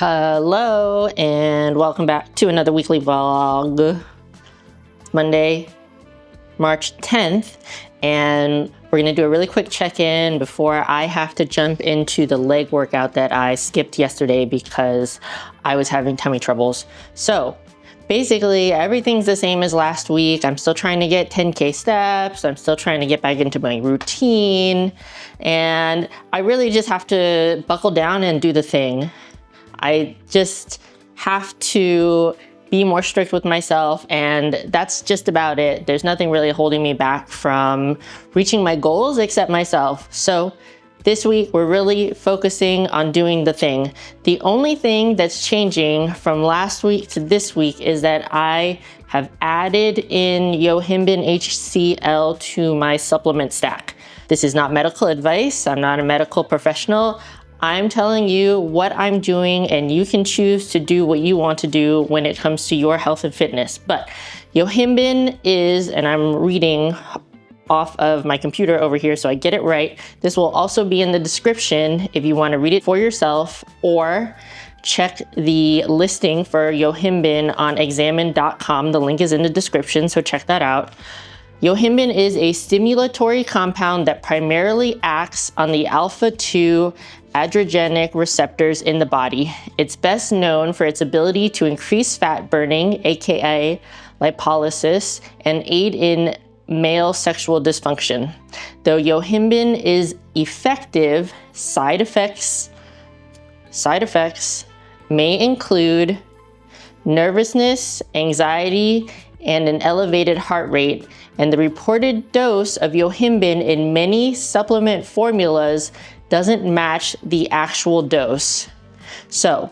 Hello and welcome back to another weekly vlog. Monday, March 10th, and we're gonna do a really quick check-in before I have to jump into the leg workout that I skipped yesterday because I was having tummy troubles. So basically everything's the same as last week. I'm still trying to get 10K steps. I'm still trying to get back into my routine, and I really just have to buckle down and do the thing. I just have to be more strict with myself, and that's just about it. There's nothing really holding me back from reaching my goals except myself. So this week we're really focusing on doing the thing. The only thing that's changing from last week to this week is that I have added in Yohimbine HCl to my supplement stack. This is not medical advice. I'm not a medical professional. I'm telling you what I'm doing, and you can choose to do what you want to do when it comes to your health and fitness. But Yohimbine is, and I'm reading off of my computer over here so I get it right. This will also be in the description if you want to read it for yourself, or check the listing for Yohimbine on examine.com. The link is in the description, so check that out. Yohimbine is a stimulatory compound that primarily acts on the alpha-2 adrenergic receptors in the body. It's best known for its ability to increase fat burning, aka lipolysis, and aid in male sexual dysfunction. Though Yohimbine is effective, side effects may include nervousness, anxiety, and an elevated heart rate, and the reported dose of Yohimbine in many supplement formulas doesn't match the actual dose. So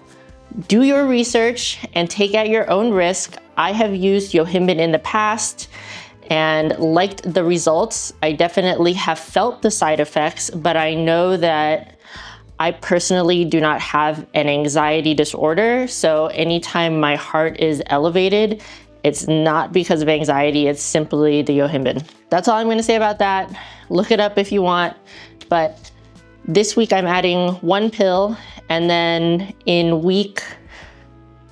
do your research and take at your own risk. I have used Yohimbine in the past and liked the results. I definitely have felt the side effects, but I know that I personally do not have an anxiety disorder. So anytime my heart is elevated, it's not because of anxiety, it's simply the Yohimbine. That's all I'm gonna say about that. Look it up if you want, but this week I'm adding 1 pill, and then in week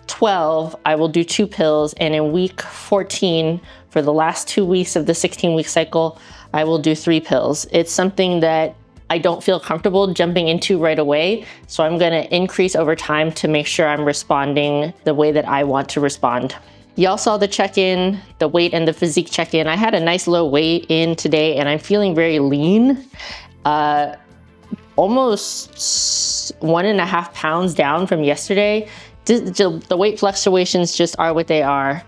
12, I will do 2 pills, and in week 14, for the last 2 weeks of the 16-week cycle, I will do 3 pills. It's something that I don't feel comfortable jumping into right away, so I'm gonna increase over time to make sure I'm responding the way that I want to respond. Y'all saw the check-in, the weight and the physique check-in. I had a nice low weight in today, and I'm feeling very lean. Almost 1.5 pounds down from yesterday. The weight fluctuations just are what they are.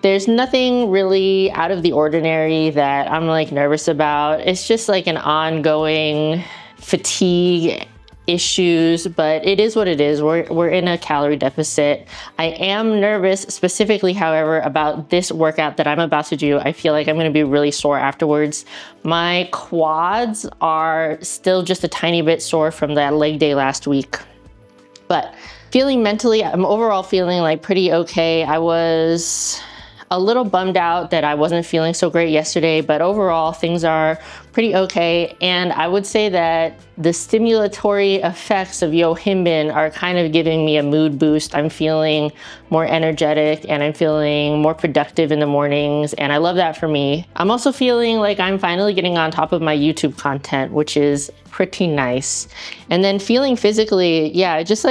There's nothing really out of the ordinary that I'm like nervous about. It's just like an ongoing fatigue issues, but it is what it is. We're in a calorie deficit. I am nervous specifically, however, about this workout that I'm about to do. I feel like I'm going to be really sore afterwards. My quads are still just a tiny bit sore from that leg day last week, but feeling mentally, I'm overall feeling like pretty okay. I was a little bummed out that I wasn't feeling so great yesterday, but overall things are pretty okay. And I would say that the stimulatory effects of Yohimbine are kind of giving me a mood boost. I'm feeling more energetic, and I'm feeling more productive in the mornings, and I love that for me. I'm also feeling like I'm finally getting on top of my YouTube content, which is pretty nice. And then feeling physically, yeah, it is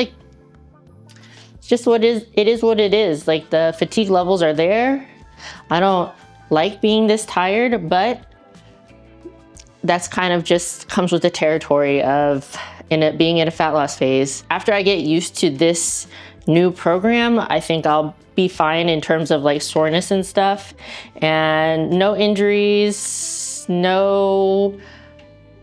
what it is. Like, the fatigue levels are there. I don't like being this tired, but that's kind of just comes with the territory of being in a fat loss phase. After I get used to this new program, I think I'll be fine in terms of like soreness and stuff, and no injuries, no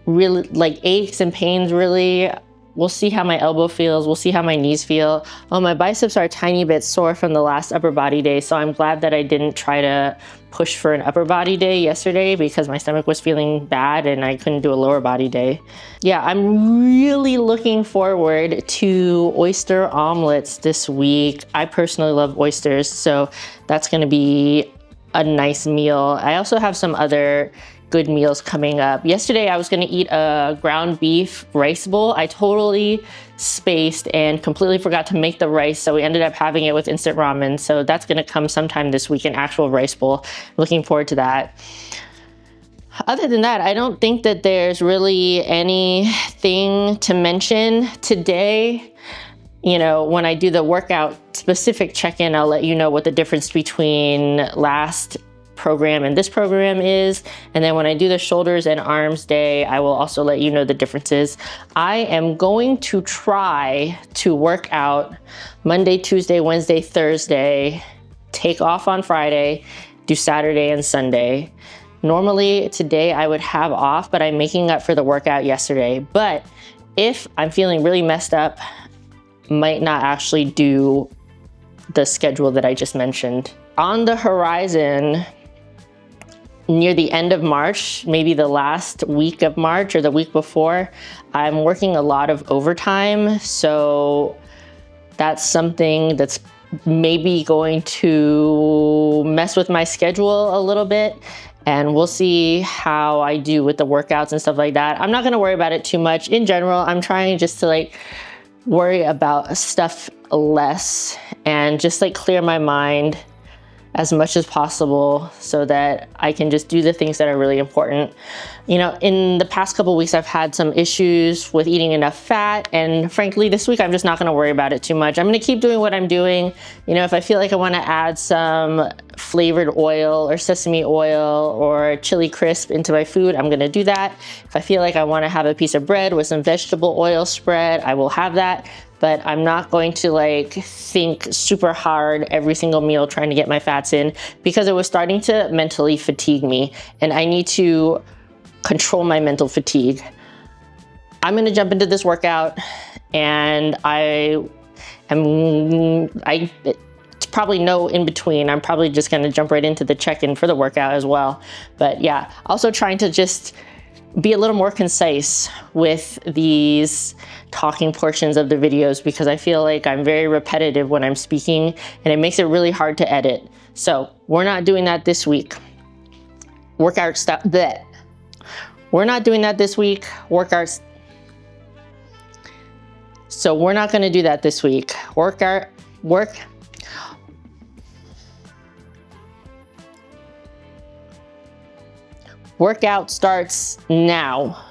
really like aches and pains really. We'll see how my elbow feels. We'll see how my knees feel. Oh, my biceps are a tiny bit sore from the last upper body day, so I'm glad that I didn't try to push for an upper body day yesterday because my stomach was feeling bad and I couldn't do a lower body day. Yeah, I'm really looking forward to oyster omelets this week. I personally love oysters, so that's gonna be a nice meal. I also have some other good meals coming up. Yesterday I was gonna eat a ground beef rice bowl. I totally spaced and completely forgot to make the rice, so we ended up having it with instant ramen. So that's gonna come sometime this week, an actual rice bowl. Looking forward to that. Other than that, I don't think that there's really anything to mention today. You know, when I do the workout specific check-in, I'll let you know what the difference between last program and this program is. And then when I do the shoulders and arms day, I will also let you know the differences. I am going to try to work out Monday, Tuesday, Wednesday, Thursday, take off on Friday, do Saturday and Sunday. Normally today I would have off, but I'm making up for the workout yesterday. But if I'm feeling really messed up, might not actually do the schedule that I just mentioned. On the horizon, near the end of March, maybe the last week of March or the week before, I'm working a lot of overtime. So that's something that's maybe going to mess with my schedule a little bit. And we'll see how I do with the workouts and stuff like that. I'm not gonna worry about it too much. In general, I'm trying just to like worry about stuff less and just like clear my mind as much as possible so that I can just do the things that are really important. You know, in the past couple weeks, I've had some issues with eating enough fat, and frankly, this week, I'm just not gonna worry about it too much. I'm gonna keep doing what I'm doing. You know, if I feel like I wanna add some flavored oil or sesame oil or chili crisp into my food, I'm gonna do that. If I feel like I wanna have a piece of bread with some vegetable oil spread, I will have that. But I'm not going to like think super hard every single meal trying to get my fats in, because it was starting to mentally fatigue me, and I need to control my mental fatigue. I'm gonna jump into this workout, and it's probably no in between. I'm probably just gonna jump right into the check-in for the workout as well. But yeah, also trying to just be a little more concise with these talking portions of the videos, because I feel like I'm very repetitive when I'm speaking and it makes it really hard to edit. So we're not doing that this week. Workout stuff, bleh. We're not doing that this week. So we're not gonna do that this week. Workout starts now.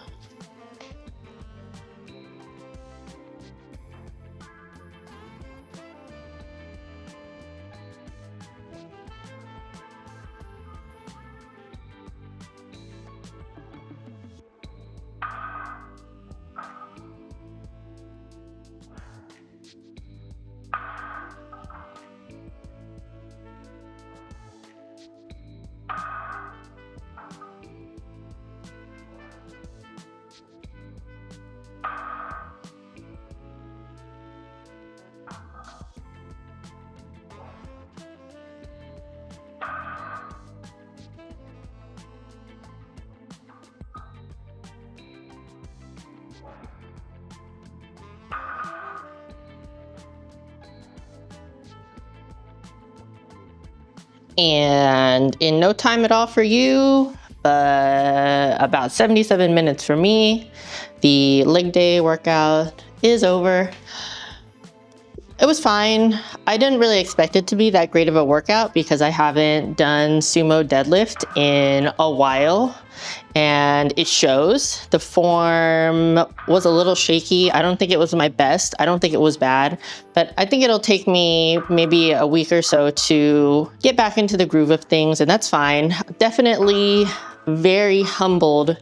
And in no time at all for you, about 77 minutes for me, the leg day workout is over. It was fine. I didn't really expect it to be that great of a workout because I haven't done sumo deadlift in a while, and it shows. The form was a little shaky. I don't think it was my best. I don't think it was bad, but I think it'll take me maybe a week or so to get back into the groove of things, and that's fine. Definitely very humbled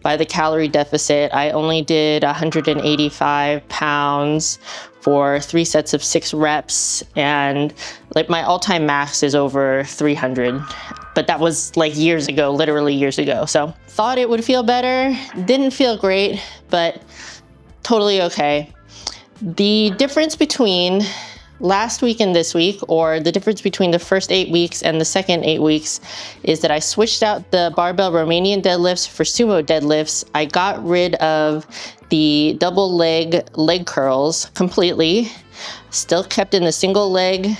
by the calorie deficit. I only did 185 pounds for 3 sets of 6 reps, and like my all-time max is over 300, but that was like years ago, literally years ago. So thought it would feel better, didn't feel great, but totally okay. The difference between last week and this week, or the difference between the first 8 weeks and the second 8 weeks, is that I switched out the barbell Romanian deadlifts for sumo deadlifts. I got rid of the double leg curls completely, still kept in the single leg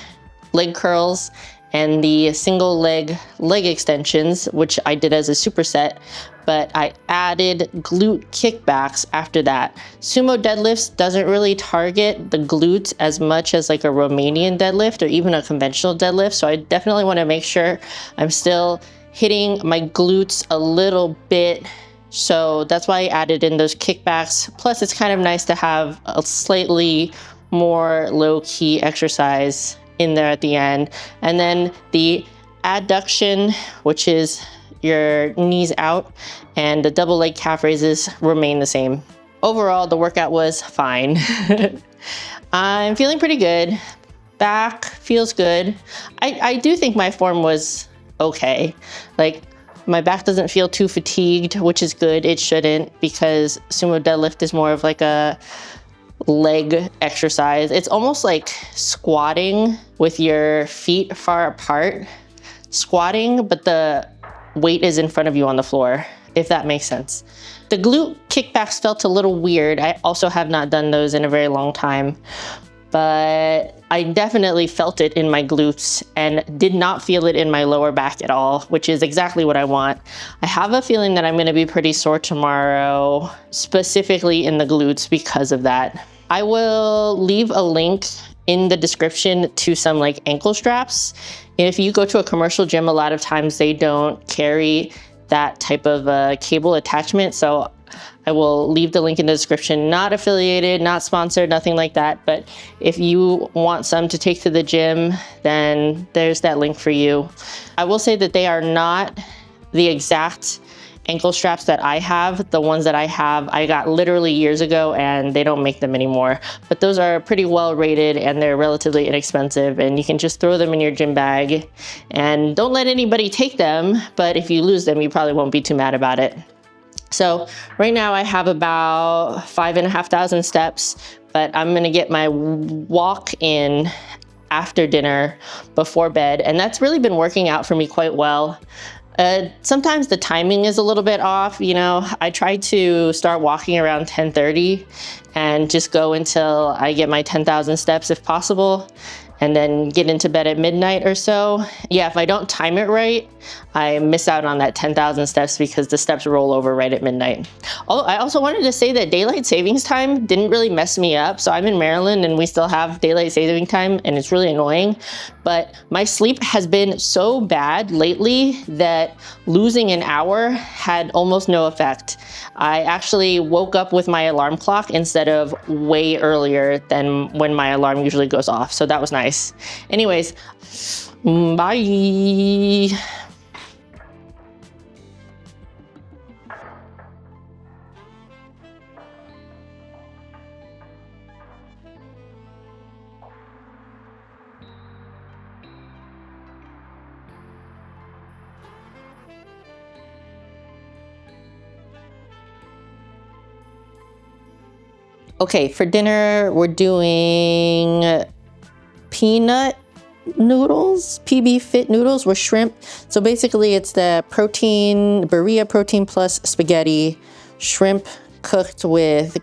curls, and the single leg extensions, which I did as a superset, but I added glute kickbacks after that. Sumo deadlifts doesn't really target the glutes as much as like a Romanian deadlift or even a conventional deadlift, so I definitely want to make sure I'm still hitting my glutes a little bit. So that's why I added in those kickbacks. Plus, it's kind of nice to have a slightly more low-key exercise in there at the end. And then the adduction, which is your knees out, and the double leg calf raises remain the same. Overall, the workout was fine. I'm feeling pretty good. Back feels good. I do think my form was okay. Like, my back doesn't feel too fatigued, which is good. It shouldn't, because sumo deadlift is more of like a leg exercise. It's almost like squatting with your feet far apart. Squatting, but the weight is in front of you on the floor, if that makes sense. The glute kickbacks felt a little weird. I also have not done those in a very long time, but I definitely felt it in my glutes and did not feel it in my lower back at all, which is exactly what I want. I have a feeling that I'm gonna be pretty sore tomorrow, specifically in the glutes because of that. I will leave a link in the description to some like ankle straps. If you go to a commercial gym, a lot of times they don't carry that type of cable attachment. So I will leave the link in the description. Not affiliated, not sponsored, nothing like that. But if you want some to take to the gym, then there's that link for you. I will say that they are not the exact ankle straps that I have. The ones that I have, I got literally years ago and they don't make them anymore. But those are pretty well rated and they're relatively inexpensive, and you can just throw them in your gym bag and don't let anybody take them. But if you lose them, you probably won't be too mad about it. So right now I have about 5,500 steps, but I'm gonna get my walk in after dinner before bed, and that's really been working out for me quite well. Sometimes the timing is a little bit off. You know, I try to start walking around 10:30 and just go until I get my 10,000 steps if possible, and then get into bed at midnight or so. Yeah, if I don't time it right, I miss out on that 10,000 steps because the steps roll over right at midnight. Oh, I also wanted to say that daylight savings time didn't really mess me up. So I'm in Maryland and we still have daylight saving time and it's really annoying. But my sleep has been so bad lately that losing an hour had almost no effect. I actually woke up with my alarm clock instead of way earlier than when my alarm usually goes off. So that was nice. Anyways, bye. Okay, for dinner, we're doing peanut noodles, PB Fit noodles with shrimp. So basically it's the protein, Berea protein plus spaghetti, shrimp cooked with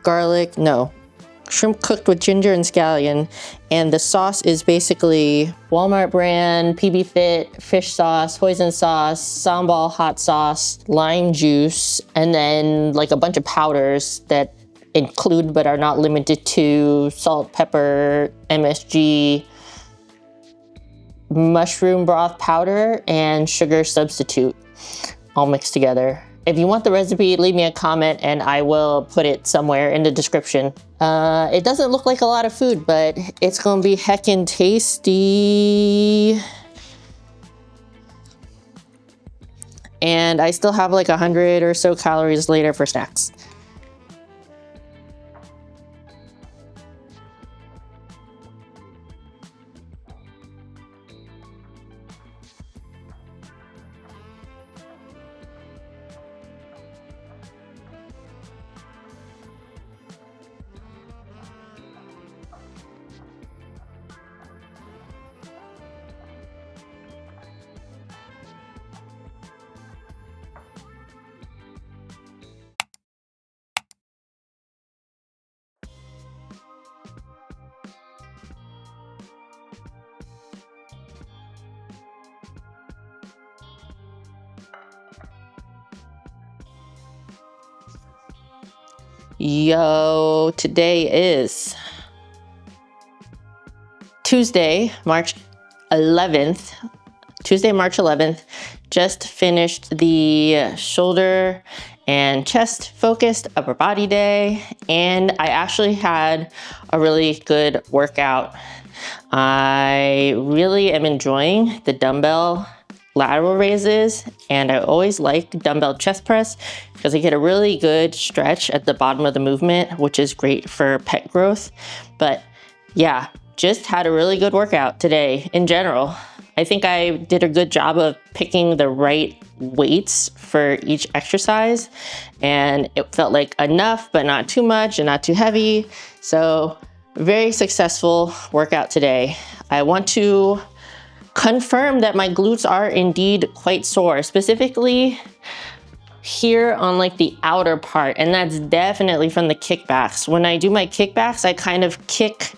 shrimp cooked with ginger and scallion. And the sauce is basically Walmart brand, PB Fit, fish sauce, hoisin sauce, sambal hot sauce, lime juice, and then like a bunch of powders that include but are not limited to salt, pepper, MSG, mushroom broth powder, and sugar substitute all mixed together. If you want the recipe, leave me a comment and I will put it somewhere in the description. It doesn't look like a lot of food, but it's gonna be heckin' tasty. And I still have like 100 or so calories later for snacks. Yo, today is Tuesday, March 11th. Tuesday, March 11th. Just finished the shoulder and chest focused upper body day, and I actually had a really good workout. I really am enjoying the dumbbell lateral raises, and I always like dumbbell chest press because I get a really good stretch at the bottom of the movement, which is great for pec growth. But yeah, just had a really good workout today in general. I think I did a good job of picking the right weights for each exercise, and it felt like enough, but not too much and not too heavy. So very successful workout today. I want to confirm that my glutes are indeed quite sore, specifically here on like the outer part, and that's definitely from the kickbacks. When I do my kickbacks, I kind of kick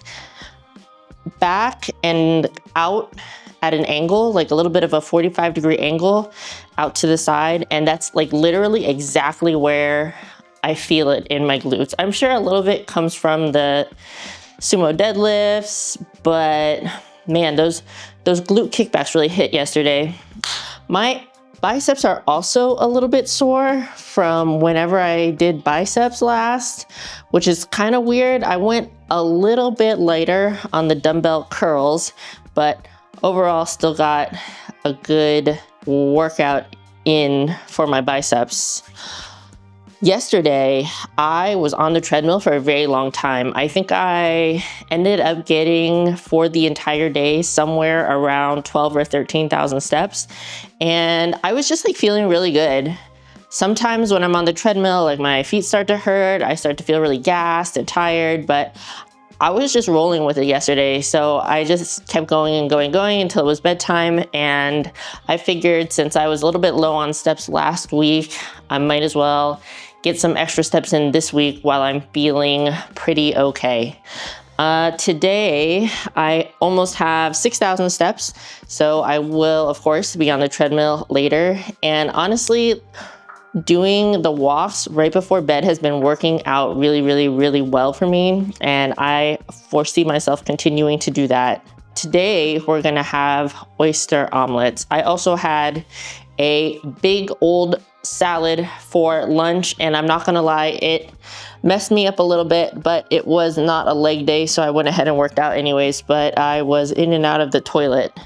back and out at an angle, like a little bit of a 45-degree angle out to the side, and that's like literally exactly where I feel it in my glutes. I'm sure a little bit comes from the sumo deadlifts, but man, those glute kickbacks really hit yesterday. My biceps are also a little bit sore from whenever I did biceps last, which is kind of weird. I went a little bit lighter on the dumbbell curls, but overall still got a good workout in for my biceps. Yesterday, I was on the treadmill for a very long time. I think I ended up getting for the entire day somewhere around 12 or 13,000 steps. And I was just like feeling really good. Sometimes when I'm on the treadmill, like my feet start to hurt, I start to feel really gassed and tired, but I was just rolling with it yesterday. So I just kept going and going until it was bedtime. And I figured since I was a little bit low on steps last week, I might as well get some extra steps in this week while I'm feeling pretty okay. Today, I almost have 6,000 steps. So I will, of course, be on the treadmill later. And honestly, doing the walks right before bed has been working out really well for me, and I foresee myself continuing to do that. Today, we're gonna have oyster omelets. I also had a big old salad for lunch, and I'm not gonna lie, it messed me up a little bit, but it was not a leg day, so I went ahead and worked out anyways, but I was in and out of the toilet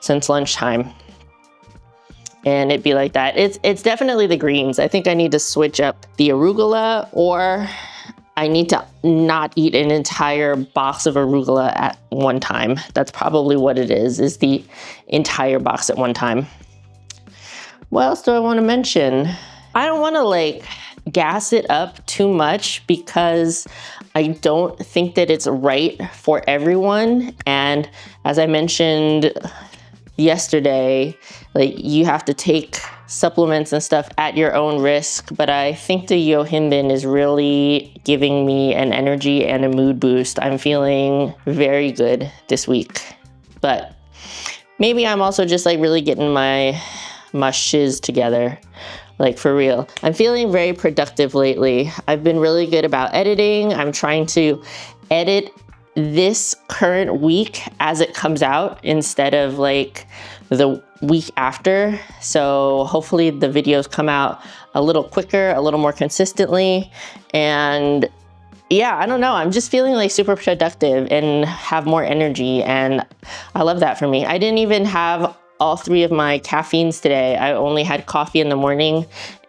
since lunchtime. And it'd be like that. It's definitely the greens. I think I need to switch up the arugula, or I need to not eat an entire box of arugula at one time. That's probably what it is the entire box at one time. What else do I want to mention? I don't want to like gas it up too much because I don't think that it's right for everyone. And as I mentioned yesterday, like you have to take supplements and stuff at your own risk, but I think the yohimbin is really giving me an energy and a mood boost. I'm feeling very good this week, but maybe I'm also just like really getting my shiz together, like for real. I'm feeling very productive lately. I've been really good about editing. I'm trying to edit this current week as it comes out instead of like the week after. So hopefully the videos come out a little quicker, a little more consistently. And yeah, I don't know. I'm just feeling like super productive and have more energy. And I love that for me. I didn't even have all 3 of my caffeines today. I only had coffee in the morning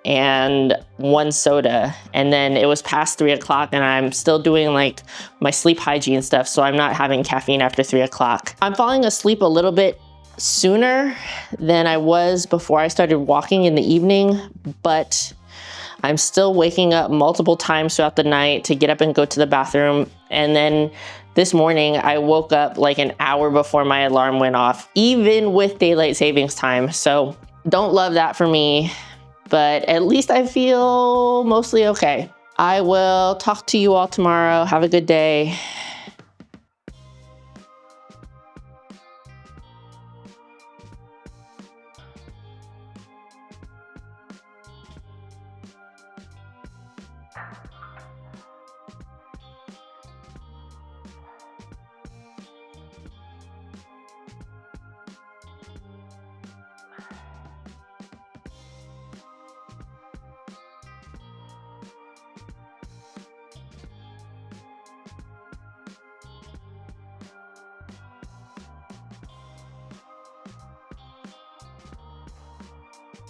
and 1 soda, and then it was past 3 o'clock and I'm still doing like my sleep hygiene stuff, so I'm not having caffeine after 3 o'clock. I'm falling asleep a little bit sooner than I was before I started walking in the evening, but I'm still waking up multiple times throughout the night to get up and go to the bathroom. And then this morning I woke up like an hour before my alarm went off, even with daylight savings time. So don't love that for me, but at least I feel mostly okay. I will talk to you all tomorrow. Have a good day.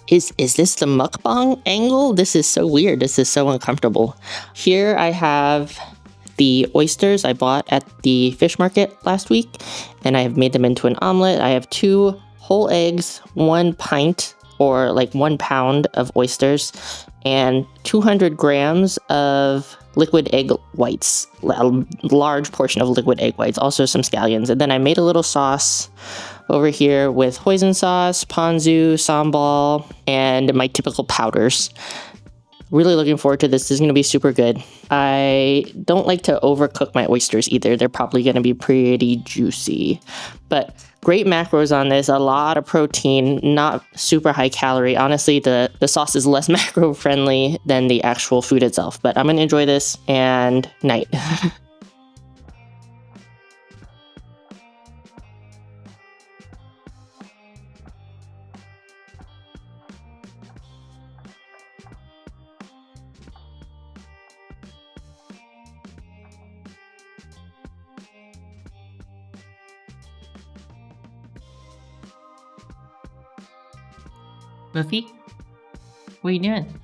Is this the mukbang angle? This is so weird. This is so uncomfortable. Here I have the oysters I bought at the fish market last week, and I have made them into an omelet. I have 2 whole eggs, 1 pint or like 1 pound of oysters, and 200 grams of liquid egg whites, a large portion of liquid egg whites, also some scallions. And then I made a little sauce over here with hoisin sauce, ponzu, sambal, and my typical powders. Really looking forward to this. This is going to be super good. I don't like to overcook my oysters either. They're probably going to be pretty juicy. But great macros on this, a lot of protein, not super high calorie. Honestly, the sauce is less macro friendly than the actual food itself. But I'm going to enjoy this, and night. Buffy, what are you doing?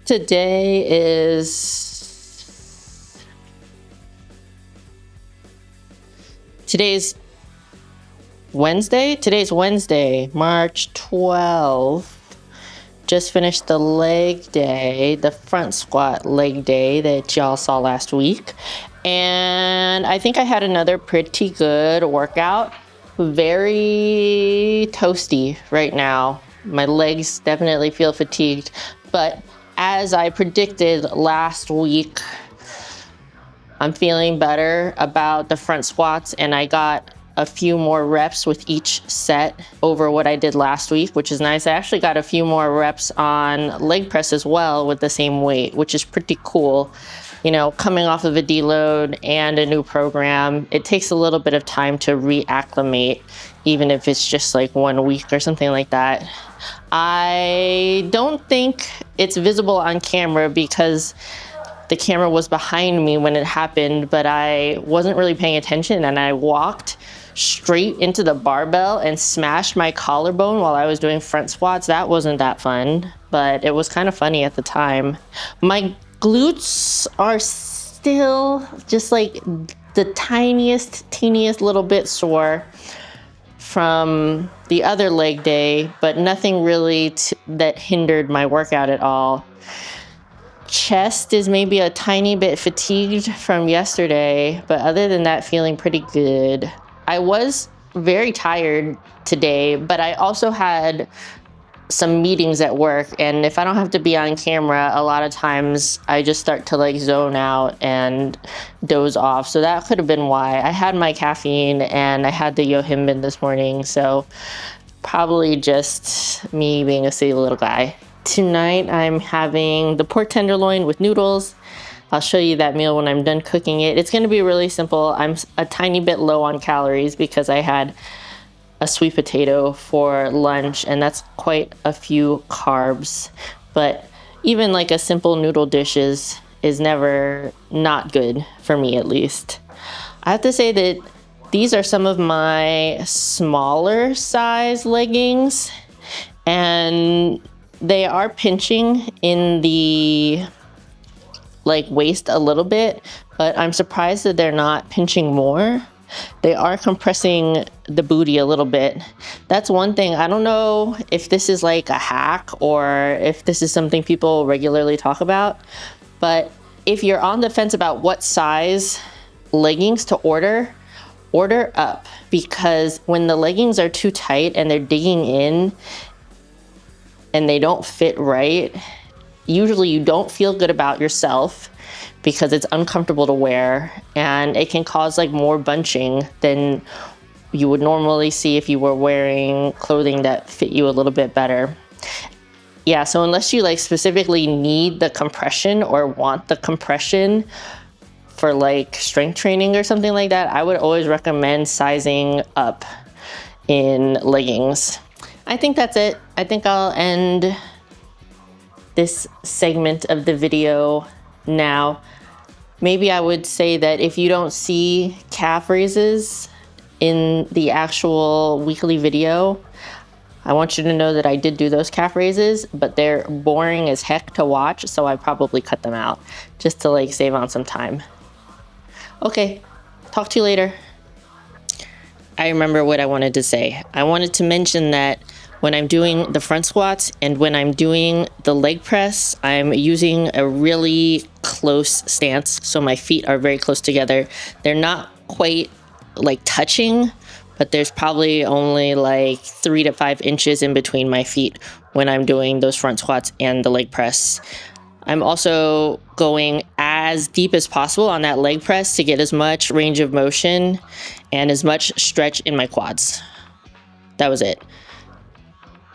Today is... Today's Wednesday? Today's Wednesday, March 12th. Just finished the leg day, the front squat leg day that y'all saw last week. And I think I had another pretty good workout. Very toasty right now. My legs definitely feel fatigued, but as I predicted last week, I'm feeling better about the front squats, and I got a few more reps with each set over what I did last week, which is nice. I actually got a few more reps on leg press as well with the same weight, which is pretty cool. You know, coming off of a deload and a new program, it takes a little bit of time to reacclimate, even if it's just like 1 week or something like that. I don't think it's visible on camera because the camera was behind me when it happened, but I wasn't really paying attention, and I walked straight into the barbell and smashed my collarbone while I was doing front squats. That wasn't that fun, but it was kind of funny at the time. My glutes are still just like the teeniest little bit sore from the other leg day, but nothing really that hindered my workout at all. Chest is maybe a tiny bit fatigued from yesterday, but other than that, feeling pretty good. I was very tired today, but I also had some meetings at work, and if I don't have to be on camera, a lot of times I just start to like zone out and doze off. So that could have been why. I had my caffeine and I had the yohimbin this morning, so probably just me being a silly little guy. Tonight I'm having the pork tenderloin with noodles. I'll show you that meal when I'm done cooking it. It's gonna be really simple. I'm a tiny bit low on calories because I had a sweet potato for lunch, and that's quite a few carbs. But even like a simple noodle dish is is never not good, for me at least. I have to say that these are some of my smaller size leggings, and they are pinching in the like waist a little bit, but I'm surprised that they're not pinching more. They are compressing the booty a little bit. That's one thing. I don't know if this is like a hack or if this is something people regularly talk about, but if you're on the fence about what size leggings to order up, because when the leggings are too tight and they're digging in and they don't fit right, usually you don't feel good about yourself because it's uncomfortable to wear, and it can cause like more bunching than you would normally see if you were wearing clothing that fit you a little bit better. Yeah, so unless you like specifically need the compression or want the compression for like strength training or something like that, I would always recommend sizing up in leggings. I think that's it. I think I'll end this segment of the video now. Maybe I would say that if you don't see calf raises in the actual weekly video, I want you to know that I did do those calf raises, but they're boring as heck to watch, so I probably cut them out just to like save on some time. Okay, talk to you later. I remember what I wanted to say. I wanted to mention that when I'm doing the front squats and when I'm doing the leg press, I'm using a really close stance. So my feet are very close together. They're not quite like touching, but there's probably only like 3 to 5 inches in between my feet when I'm doing those front squats and the leg press. I'm also going as deep as possible on that leg press to get as much range of motion and as much stretch in my quads. That was it.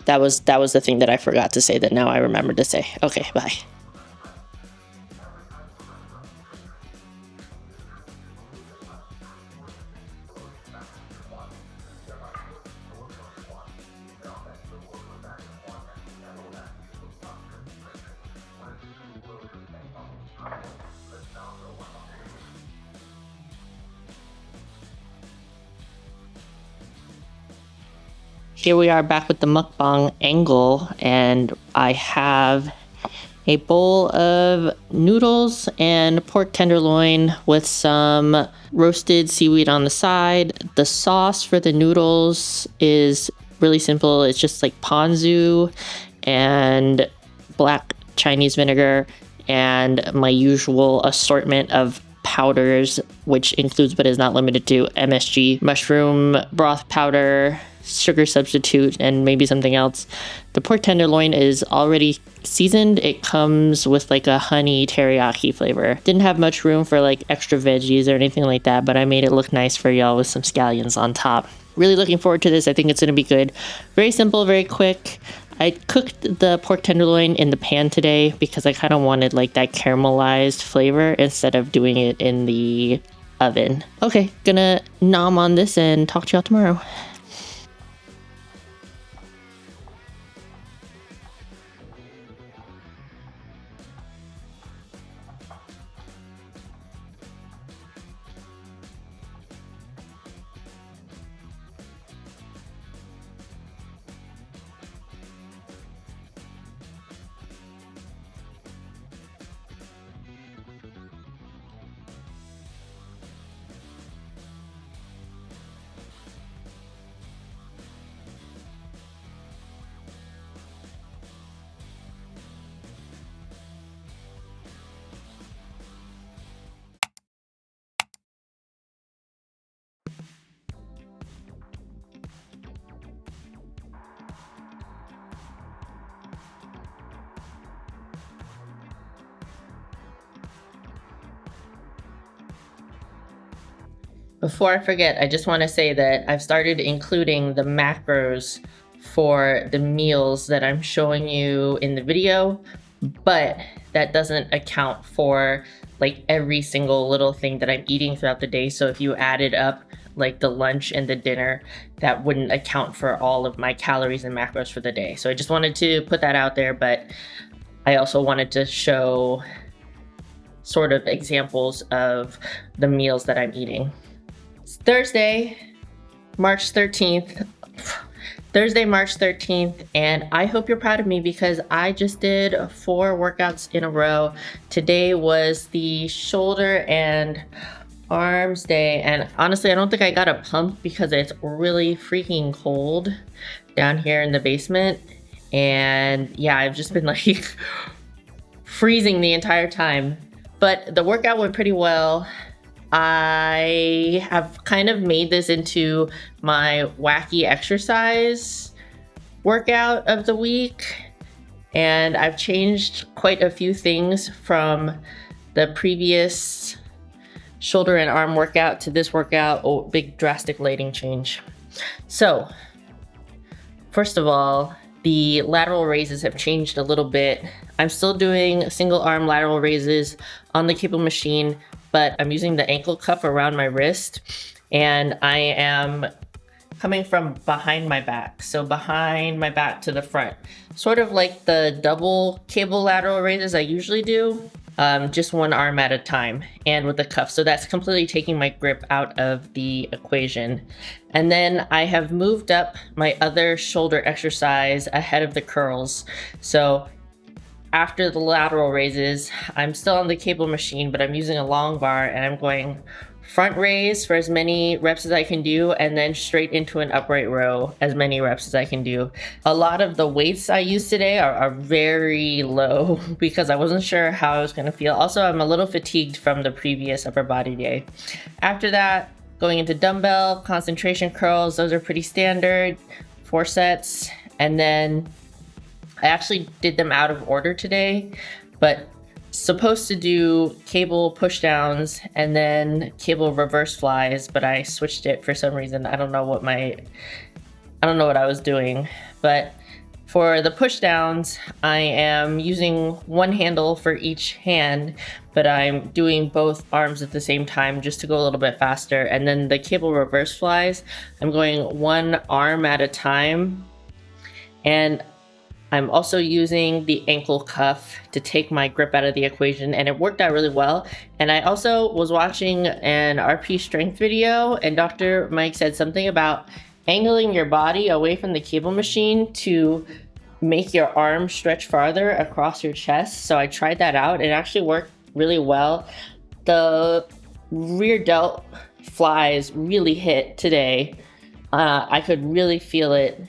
That was the thing that I forgot to say that now I remembered to say. Okay, bye. Here we are back with the mukbang angle, and I have a bowl of noodles and pork tenderloin with some roasted seaweed on the side. The sauce for the noodles is really simple. It's just like ponzu and black Chinese vinegar and my usual assortment of powders, which includes but is not limited to MSG, mushroom broth powder, sugar substitute, and maybe something else. The pork tenderloin is already seasoned. It comes with like a honey teriyaki flavor. Didn't have much room for like extra veggies or anything like that, but I made it look nice for y'all with some scallions on top. Really looking forward to this. I think it's going to be good. Very simple, very quick. I cooked the pork tenderloin in the pan today because I kind of wanted like that caramelized flavor instead of doing it in the oven. Okay, gonna nom on this and talk to y'all tomorrow. Before I forget, I just want to say that I've started including the macros for the meals that I'm showing you in the video, but that doesn't account for like every single little thing that I'm eating throughout the day. So if you added up like the lunch and the dinner, that wouldn't account for all of my calories and macros for the day. So I just wanted to put that out there, but I also wanted to show sort of examples of the meals that I'm eating. It's Thursday, March 13th. Thursday, March 13th, and I hope you're proud of me because I just did 4 workouts in a row. Today was the shoulder and arms day, and honestly, I don't think I got a pump because it's really freaking cold down here in the basement. And yeah, I've just been like freezing the entire time. But the workout went pretty well. I have kind of made this into my wacky exercise workout of the week, and I've changed quite a few things from the previous shoulder and arm workout to this workout. Oh, big drastic lighting change. So, first of all, the lateral raises have changed a little bit. I'm still doing single arm lateral raises on the cable machine, but I'm using the ankle cuff around my wrist, and I am coming from behind my back. So behind my back to the front, sort of like the double cable lateral raises I usually do, just one arm at a time and with the cuff. So that's completely taking my grip out of the equation. And then I have moved up my other shoulder exercise ahead of the curls. So after the lateral raises, I'm still on the cable machine, but I'm using a long bar and I'm going front raise for as many reps as I can do, and then straight into an upright row, as many reps as I can do. A lot of the weights I use today are very low because I wasn't sure how I was gonna feel. Also, I'm a little fatigued from the previous upper body day. After that, going into dumbbell, concentration curls, those are pretty standard, 4 sets, and then I actually did them out of order today, but supposed to do cable push downs and then cable reverse flies, but I switched it for some reason. I don't know what I was doing. But for the push downs, I am using one handle for each hand, but I'm doing both arms at the same time just to go a little bit faster. And then the cable reverse flies, I'm going one arm at a time, and I'm also using the ankle cuff to take my grip out of the equation, and it worked out really well. And I also was watching an RP strength video, and Dr. Mike said something about angling your body away from the cable machine to make your arm stretch farther across your chest. So I tried that out. It actually worked really well. The rear delt flies really hit today. I could really feel it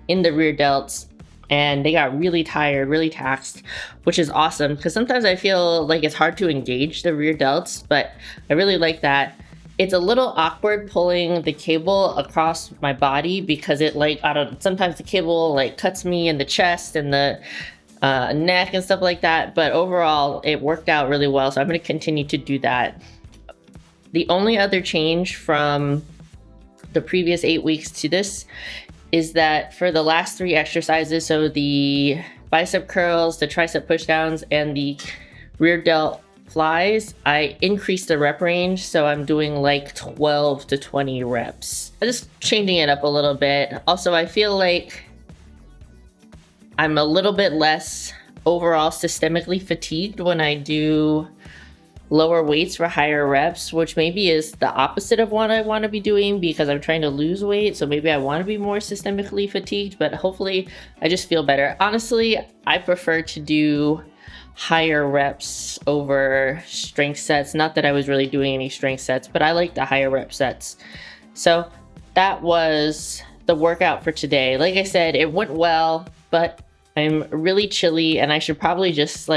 in the rear delts, and they got really tired, really taxed, which is awesome because sometimes I feel like it's hard to engage the rear delts, but I really like that. It's a little awkward pulling the cable across my body because it sometimes the cable cuts me in the chest and the neck and stuff like that, but overall it worked out really well, so I'm going to continue to do that. The only other change from the previous 8 weeks to this is that for the last 3 exercises, so the bicep curls, the tricep pushdowns, and the rear delt flies, I increased the rep range, so I'm doing like 12 to 20 reps. I'm just changing it up a little bit. Also, I feel like I'm a little bit less overall systemically fatigued when I do lower weights for higher reps, which maybe is the opposite of what I want to be doing because I'm trying to lose weight. So maybe I want to be more systemically fatigued, but hopefully I just feel better. Honestly, I prefer to do higher reps over strength sets. Not that I was really doing any strength sets, but I like the higher rep sets. So that was the workout for today. Like I said, it went well, but I'm really chilly and I should probably just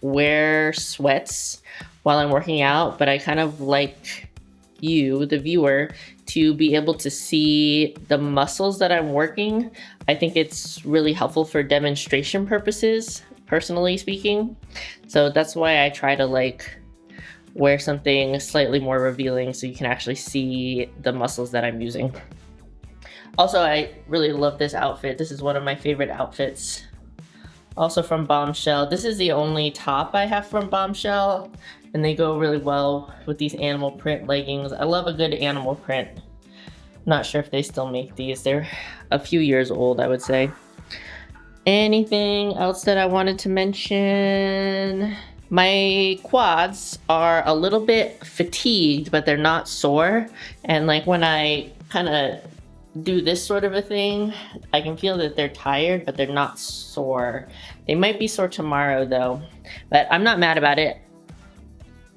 wear sweats while I'm working out, but I kind of like you, the viewer, to be able to see the muscles that I'm working. I think it's really helpful for demonstration purposes, personally speaking. So that's why I try to wear something slightly more revealing so you can actually see the muscles that I'm using. Also, I really love this outfit. This is one of my favorite outfits. Also from Bombshell. This is the only top I have from Bombshell, and they go really well with these animal print leggings. I love a good animal print. Not sure if they still make these. They're a few years old, I would say. Anything else that I wanted to mention? My quads are a little bit fatigued, but they're not sore. And like when I kind of do this sort of a thing, I can feel that they're tired, but they're not sore. They might be sore tomorrow though, but I'm not mad about it.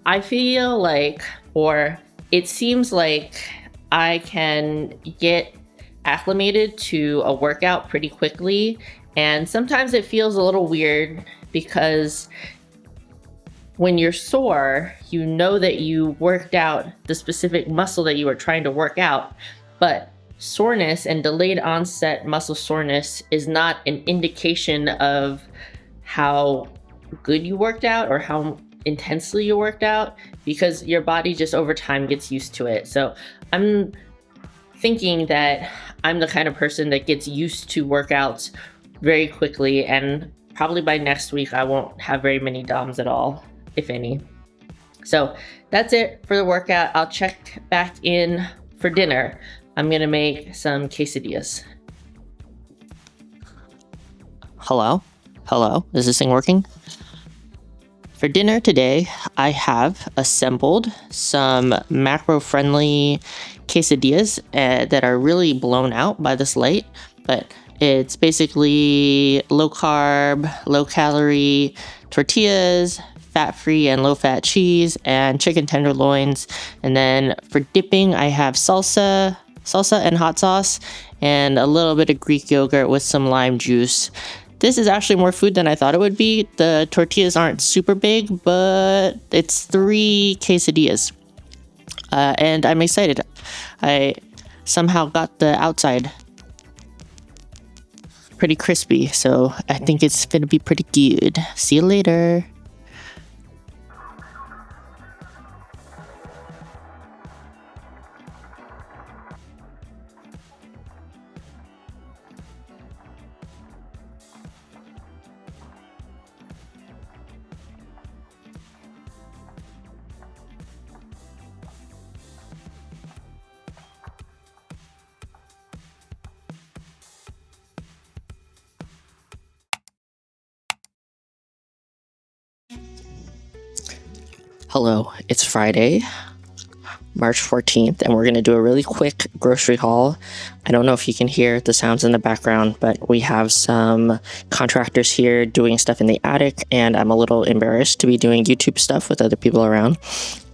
I feel like, or it seems like I can get acclimated to a workout pretty quickly. And sometimes it feels a little weird because when you're sore, you know that you worked out the specific muscle that you were trying to work out, but soreness and delayed onset muscle soreness is not an indication of how good you worked out or how intensely you worked out, because your body just over time gets used to it. So I'm thinking that I'm the kind of person that gets used to workouts very quickly, and probably by next week I won't have very many DOMs at all, if any. So that's it for the workout. I'll check back in for dinner. I'm gonna make some quesadillas. Hello? Hello? Is this thing working? For dinner today, I have assembled some macro-friendly quesadillas that are really blown out by this light, but it's basically low-carb, low-calorie tortillas, fat-free and low-fat cheese, and chicken tenderloins. And then for dipping, I have salsa and hot sauce, and a little bit of Greek yogurt with some lime juice. This is actually more food than I thought it would be. The tortillas aren't super big, but it's 3 quesadillas. And I'm excited. I somehow got the outside pretty crispy, so I think it's gonna be pretty good. See you later. Hello, it's Friday, March 14th, and we're going to do a really quick grocery haul. I don't know if you can hear the sounds in the background, but we have some contractors here doing stuff in the attic, and I'm a little embarrassed to be doing YouTube stuff with other people around,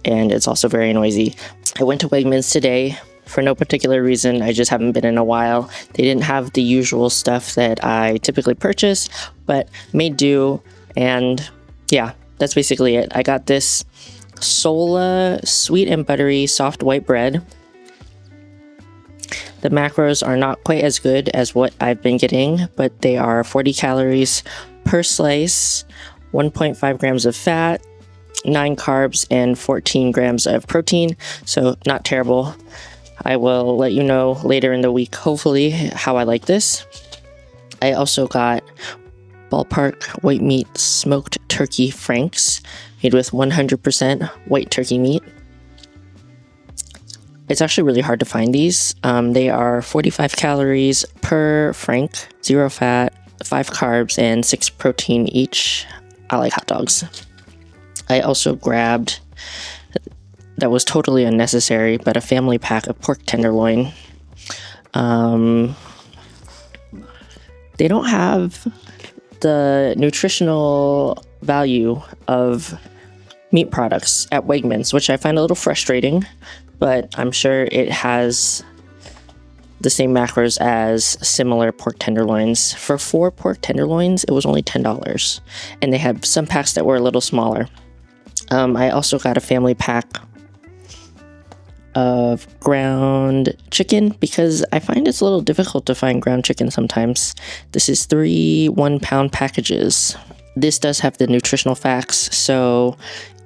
and it's also very noisy. I went to Wegmans today for no particular reason. I just haven't been in a while. They didn't have the usual stuff that I typically purchase, but made do, and yeah, that's basically it. I got this Sola sweet and buttery soft white bread. The macros are not quite as good as what I've been getting, but they are 40 calories per slice, 1.5 grams of fat, 9 carbs, and 14 grams of protein, so not terrible. I will let you know later in the week, hopefully, how I like this. I also got Ballpark white meat smoked turkey franks made with 100% white turkey meat. It's actually really hard to find these. They are 45 calories per frank, 0 fat, 5 carbs, and 6 protein each. I like hot dogs. I also grabbed, that was totally unnecessary, but a family pack of pork tenderloin. They don't have the nutritional value of meat products at Wegmans, which I find a little frustrating, but I'm sure it has the same macros as similar pork tenderloins. For 4 pork tenderloins, it was only $10, and they had some packs that were a little smaller. I also got a family pack of ground chicken because I find it's a little difficult to find ground chicken sometimes. This is 3 1-pound packages. This does have the nutritional facts, so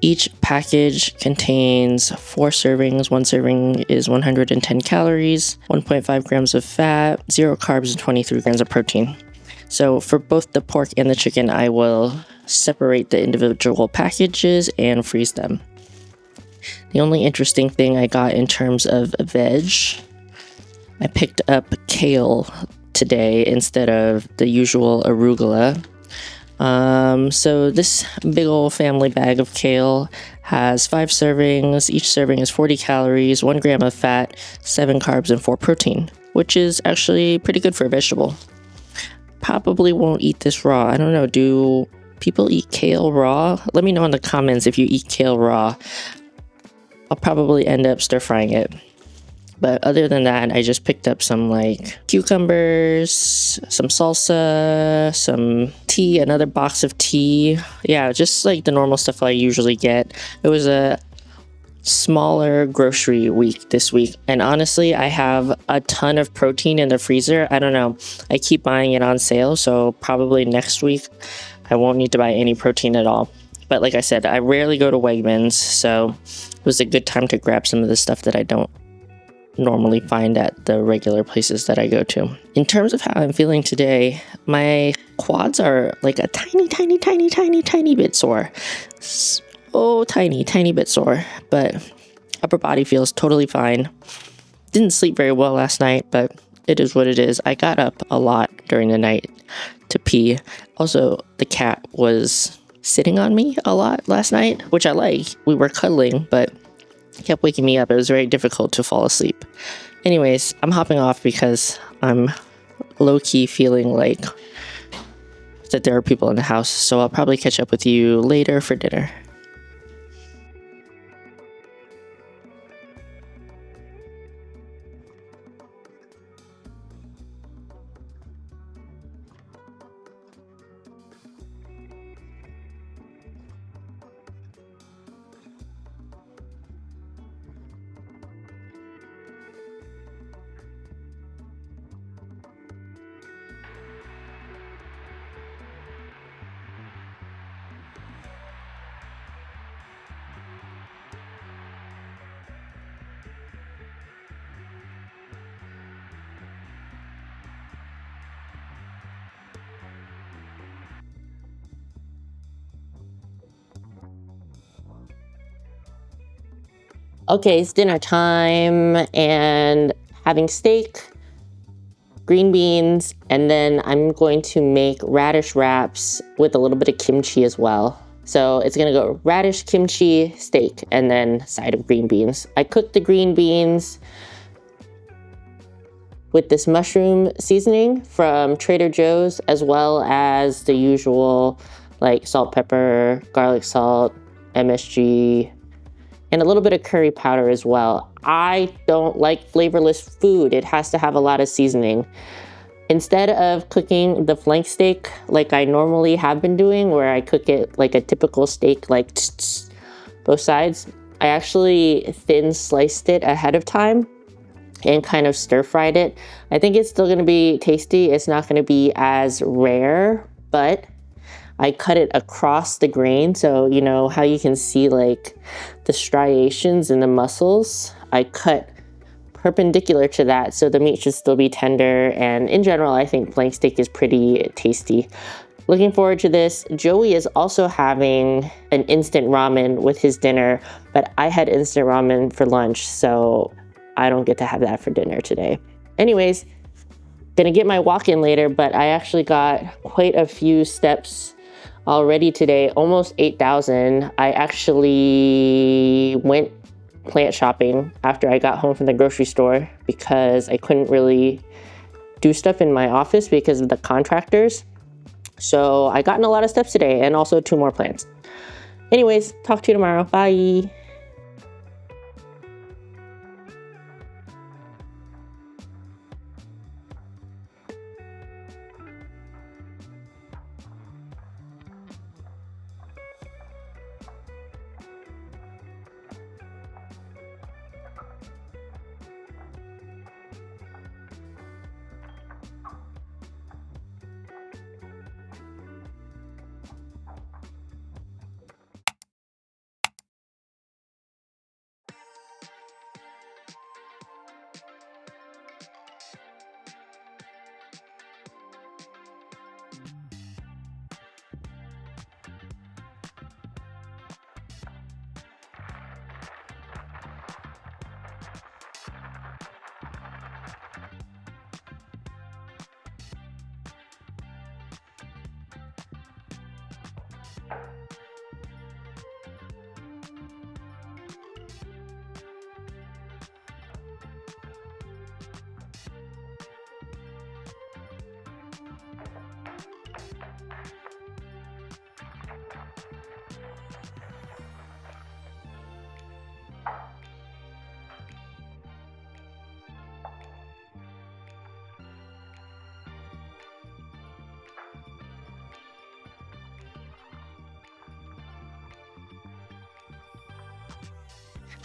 each package contains 4 servings. 1 serving is 110 calories, 1.5 grams of fat, 0 carbs, and 23 grams of protein. So for both the pork and the chicken, I will separate the individual packages and freeze them. The only interesting thing I got in terms of veg, I picked up kale today instead of the usual arugula. So this big old family bag of kale has 5 servings. Each serving is 40 calories, 1 gram of fat, 7 carbs, and 4 protein, which is actually pretty good for a vegetable. Probably won't eat this raw. I don't know, do people eat kale raw? Let me know in the comments if you eat kale raw. I'll probably end up stir frying it. But other than that, I just picked up some like cucumbers, some salsa, some tea, another box of tea. Yeah, just like the normal stuff I usually get. It was a smaller grocery week this week, and honestly, I have a ton of protein in the freezer. I don't know, I keep buying it on sale, so probably next week I won't need to buy any protein at all. But like I said, I rarely go to Wegmans, so it was a good time to grab some of the stuff that I don't normally find at the regular places that I go to. In terms of how I'm feeling today, my quads are like a tiny bit sore. So tiny bit sore, but upper body feels totally fine. Didn't sleep very well last night, but it is what it is. I got up a lot during the night to pee. Also, the cat was sitting on me a lot last night, which I like. We were cuddling, but kept waking me up. It was very difficult to fall asleep. Anyways, I'm hopping off because I'm low-key feeling like that there are people in the house, so I'll probably catch up with you later for dinner. Okay, it's dinner time and having steak, green beans, and then I'm going to make radish wraps with a little bit of kimchi as well. So it's gonna go radish, kimchi, steak, and then side of green beans. I cooked the green beans with this mushroom seasoning from Trader Joe's, as well as the usual like salt, pepper, garlic salt, MSG, and a little bit of curry powder as well. I don't like flavorless food. It has to have a lot of seasoning. Instead of cooking the flank steak like I normally have been doing, where I cook it like a typical steak, like both sides, I actually thin sliced it ahead of time and kind of stir fried it. I think it's still gonna be tasty. It's not gonna be as rare, but I cut it across the grain, so you know how you can see like the striations in the muscles. I cut perpendicular to that, so the meat should still be tender, and in general, I think flank steak is pretty tasty. Looking forward to this. Joey is also having an instant ramen with his dinner, but I had instant ramen for lunch, so I don't get to have that for dinner today. Anyways, gonna get my walk in later, but I actually got quite a few steps already today, almost 8,000. I actually went plant shopping after I got home from the grocery store because I couldn't really do stuff in my office because of the contractors. So I got in a lot of steps today, and also 2 more plants. Anyways, talk to you tomorrow. Bye.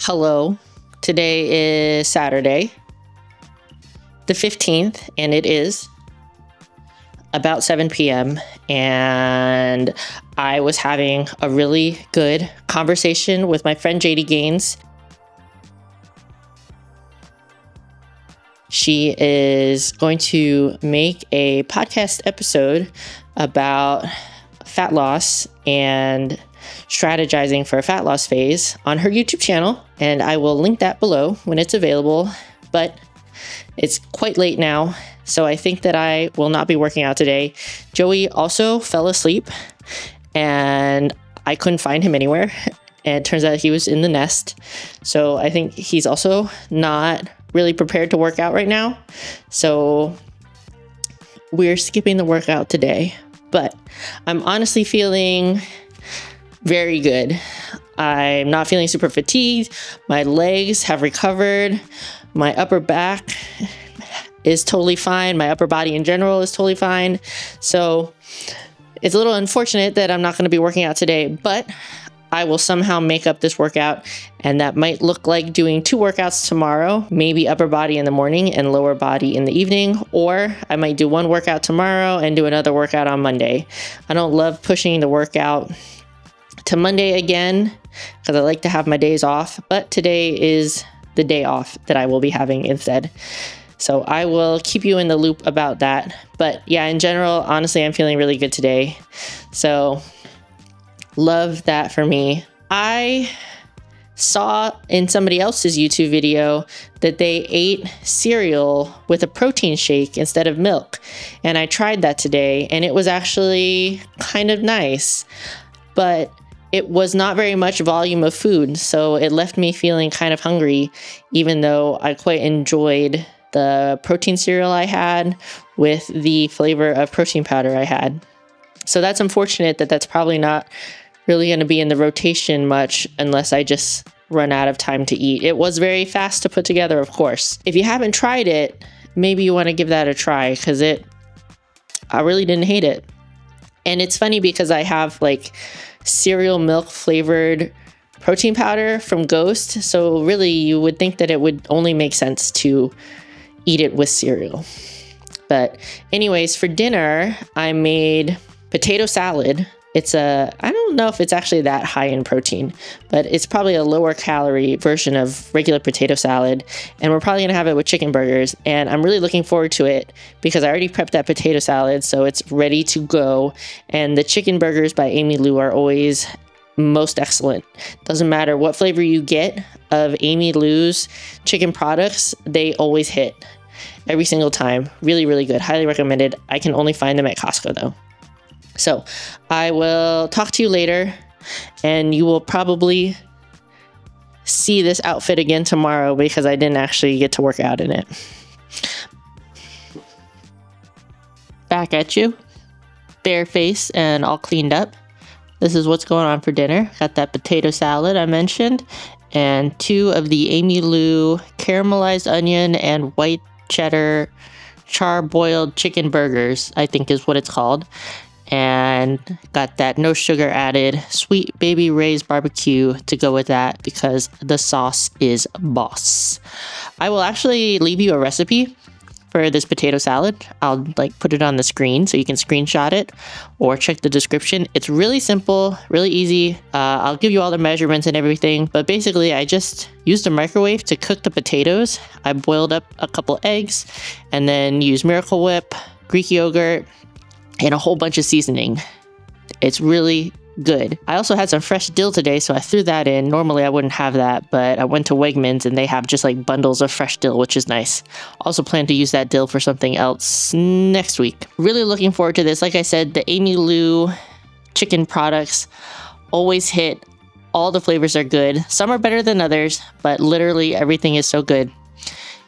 Hello, today is Saturday, the 15th, and it is about 7 p.m. and I was having a really good conversation with my friend JD Gaines. She is going to make a podcast episode about fat loss and strategizing for a fat loss phase on her YouTube channel, and I will link that below when it's available. But it's quite late now, so I think that I will not be working out today. Joey also fell asleep, and I couldn't find him anywhere, and it turns out he was in the nest. So I think he's also not really prepared to work out right now. So we're skipping the workout today, but I'm honestly feeling very good. I'm not feeling super fatigued. My legs have recovered. My upper back is totally fine. My upper body in general is totally fine. So it's a little unfortunate that I'm not going to be working out today, but I will somehow make up this workout, and that might look like doing 2 workouts tomorrow, maybe upper body in the morning and lower body in the evening, or I might do 1 workout tomorrow and do another workout on Monday. I don't love pushing the workout to Monday again because I like to have my days off, but today is the day off that I will be having instead. So I will keep you in the loop about that. But yeah, in general, honestly, I'm feeling really good today. So love that for me. I saw in somebody else's YouTube video that they ate cereal with a protein shake instead of milk. And I tried that today, and it was actually kind of nice, but it was not very much volume of food. So it left me feeling kind of hungry, even though I quite enjoyed the protein cereal I had with the flavor of protein powder I had. So that's unfortunate that that's probably not really going to be in the rotation much unless I just run out of time to eat. It was very fast to put together, of course. If you haven't tried it, maybe you want to give that a try, because I really didn't hate it. And it's funny because I have like cereal milk flavored protein powder from Ghost. So really you would think that it would only make sense to eat it with cereal. But anyways, for dinner, I made potato salad. I don't know if it's actually that high in protein, but it's probably a lower calorie version of regular potato salad. And we're probably gonna have it with chicken burgers. And I'm really looking forward to it because I already prepped that potato salad, so it's ready to go. And the chicken burgers by Amy Lou are always most excellent. Doesn't matter what flavor you get of Amy Lou's chicken products, they always hit every single time. Really, really good. Highly recommended. I can only find them at Costco though. So I will talk to you later, and you will probably see this outfit again tomorrow because I didn't actually get to work out in it. Back at you, bare face and all cleaned up. This is what's going on for dinner. Got that potato salad I mentioned, and 2 of the Amy Lou caramelized onion and white cheddar char-boiled chicken burgers, I think is what it's called. And got that no sugar added Sweet Baby Ray's barbecue to go with that because the sauce is boss. I will actually leave you a recipe for this potato salad. I'll put it on the screen so you can screenshot it or check the description. It's really simple, really easy. I'll give you all the measurements and everything, but basically I just used the microwave to cook the potatoes. I boiled up a couple eggs and then used Miracle Whip, Greek yogurt, and a whole bunch of seasoning. It's really good. I also had some fresh dill today, so I threw that in. Normally I wouldn't have that, but I went to Wegmans and they have just bundles of fresh dill, which is nice. Also plan to use that dill for something else next week. Really looking forward to this. Like I said, the Amy Lou chicken products always hit. All the flavors are good. Some are better than others, but literally everything is so good.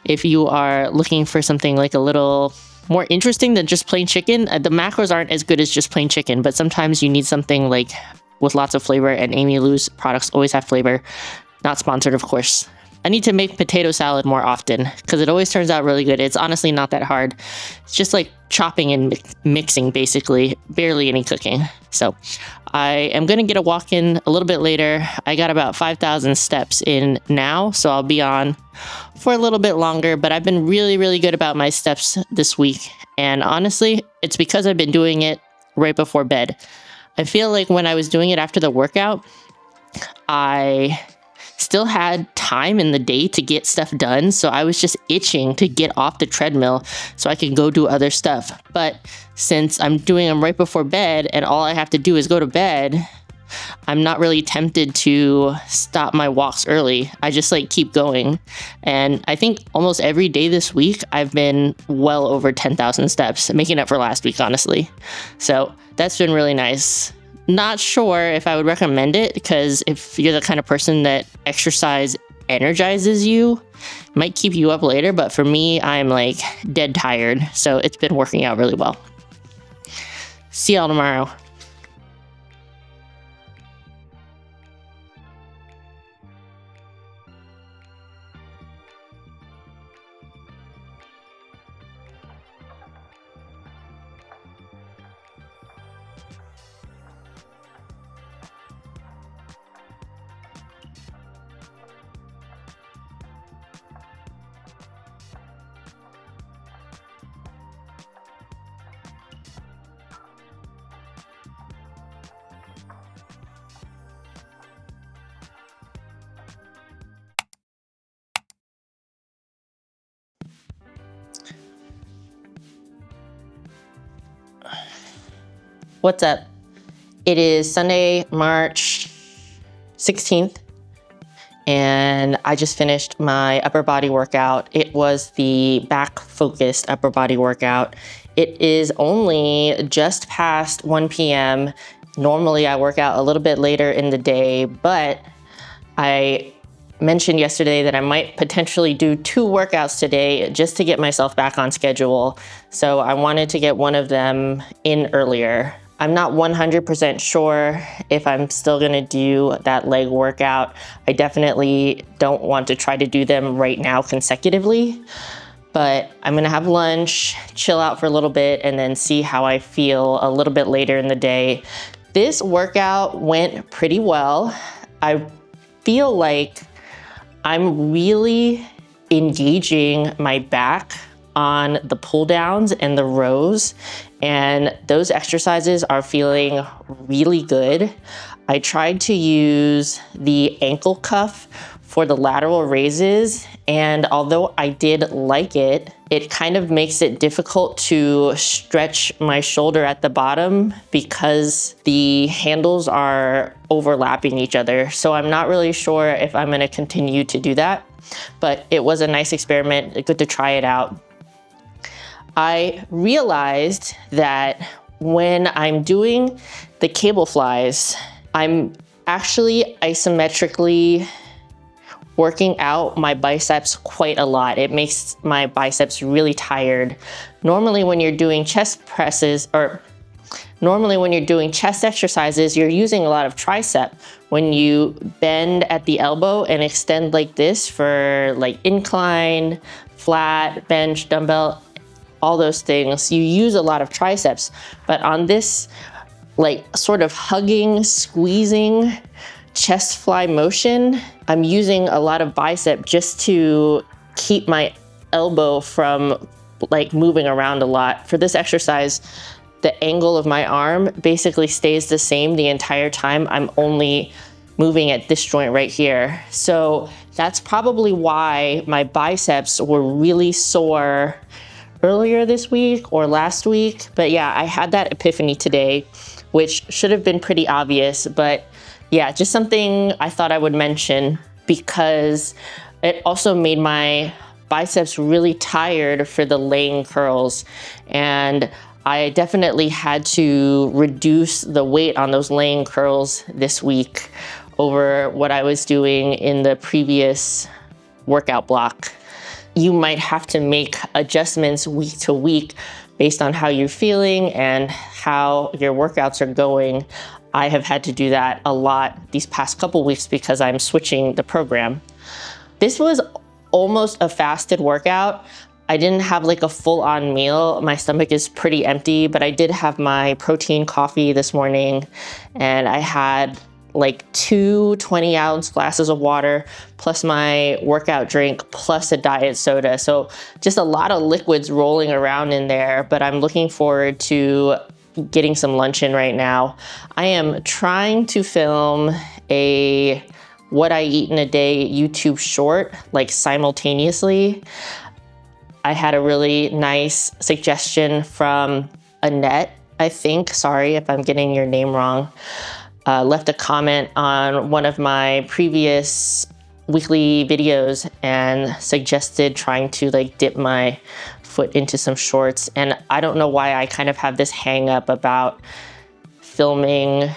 If you are looking for something a little more interesting than just plain chicken, the macros aren't as good as just plain chicken, but sometimes you need something with lots of flavor, and Amy Lou's products always have flavor. Not sponsored, of course. I need to make potato salad more often because it always turns out really good. It's honestly not that hard. It's just like chopping and mixing, basically, barely any cooking. So I am going to get a walk in a little bit later. I got about 5,000 steps in now, so I'll be on for a little bit longer, but I've been really, really good about my steps this week. And honestly, it's because I've been doing it right before bed. I feel like when I was doing it after the workout, I still had time in the day to get stuff done. So I was just itching to get off the treadmill so I could go do other stuff. But since I'm doing them right before bed and all I have to do is go to bed, I'm not really tempted to stop my walks early. I just like keep going. And I think almost every day this week, I've been well over 10,000 steps, making up for last week, honestly. So that's been really nice. Not sure if I would recommend it because if you're the kind of person that exercise energizes you, it might keep you up later. But for me, I'm like dead tired. So it's been working out really well. See y'all tomorrow. What's up? It is Sunday, March 16th, and I just finished my upper body workout. It was the back-focused upper body workout. It is only just past 1 p.m. Normally, I work out a little bit later in the day, but I mentioned yesterday that I might potentially do 2 workouts today just to get myself back on schedule. So I wanted to get one of them in earlier. I'm not 100% sure if I'm still gonna do that leg workout. I definitely don't want to try to do them right now consecutively, but I'm gonna have lunch, chill out for a little bit, and then see how I feel a little bit later in the day. This workout went pretty well. I feel like I'm really engaging my back on the pull downs and the rows, and those exercises are feeling really good. I tried to use the ankle cuff for the lateral raises, and although I did like it, it kind of makes it difficult to stretch my shoulder at the bottom because the handles are overlapping each other. So I'm not really sure if I'm gonna continue to do that, but it was a nice experiment, good to try it out. I realized that when I'm doing the cable flies, I'm actually isometrically working out my biceps quite a lot. It makes my biceps really tired. Normally when you're doing chest presses, or normally when you're doing chest exercises, you're using a lot of tricep. When you bend at the elbow and extend like this for like incline, flat, bench, dumbbell, all those things, you use a lot of triceps. But on this like sort of hugging, squeezing chest fly motion, I'm using a lot of bicep just to keep my elbow from like moving around a lot. For this exercise, the angle of my arm basically stays the same the entire time. I'm only moving at this joint right here. So that's probably why my biceps were really sore earlier this week or last week. But yeah, I had that epiphany today, which should have been pretty obvious, but yeah, just something I thought I would mention because it also made my biceps really tired for the laying curls. And I definitely had to reduce the weight on those laying curls this week over what I was doing in the previous workout block. You might have to make adjustments week to week based on how you're feeling and how your workouts are going. I have had to do that a lot these past couple weeks because I'm switching the program. This was almost a fasted workout. I didn't have like a full-on meal. My stomach is pretty empty, but I did have my protein coffee this morning, and I had like 2 20-ounce glasses of water plus my workout drink plus a diet soda. So just a lot of liquids rolling around in there, but I'm looking forward to getting some lunch in right now. I am trying to film a what I eat in a day YouTube short, like simultaneously. I had a really nice suggestion from Annette, I think. Sorry if I'm getting your name wrong. Left a comment on one of my previous weekly videos and suggested trying to like dip my foot into some shorts. And I don't know why I kind of have this hang up about filming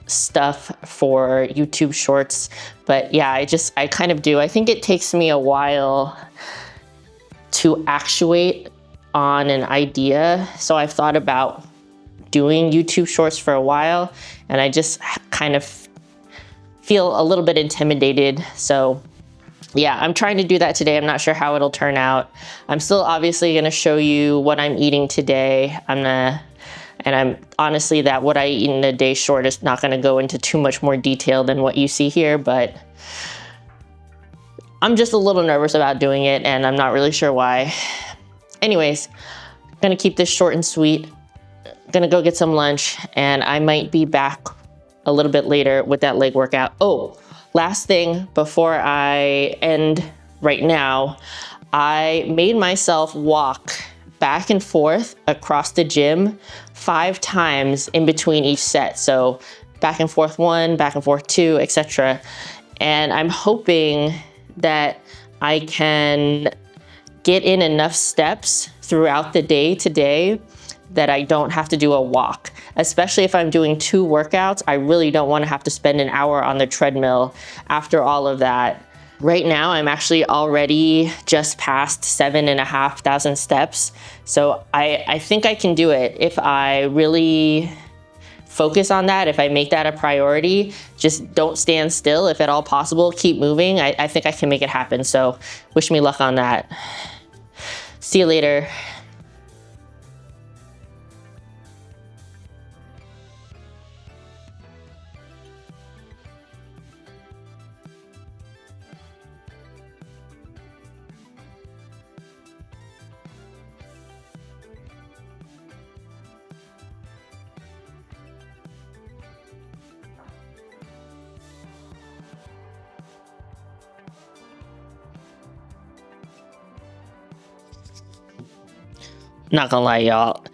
stuff for YouTube shorts. But yeah, I kind of do. I think it takes me a while to actuate on an idea. So I've thought about doing YouTube shorts for a while, and I just kind of feel a little bit intimidated. So yeah, I'm trying to do that today. I'm not sure how it'll turn out. I'm still obviously gonna show you what I'm eating today. I'm honestly that what I eat in a day short is not gonna go into too much more detail than what you see here, but I'm just a little nervous about doing it, and I'm not really sure why. Anyways, gonna keep this short and sweet. Gonna go get some lunch, and I might be back a little bit later with that leg workout. Oh, last thing before I end right now, I made myself walk back and forth across the gym 5 times in between each set. So back and forth 1, back and forth 2, etc. And I'm hoping that I can get in enough steps throughout the day today that I don't have to do a walk. Especially if I'm doing 2 workouts, I really don't want to have to spend an hour on the treadmill after all of that. Right now, I'm actually already just past 7,500 steps. So I think I can do it if I really focus on that, if I make that a priority. Just don't stand still if at all possible, keep moving. I think I can make it happen. So wish me luck on that. See you later. Not gonna lie, y'all,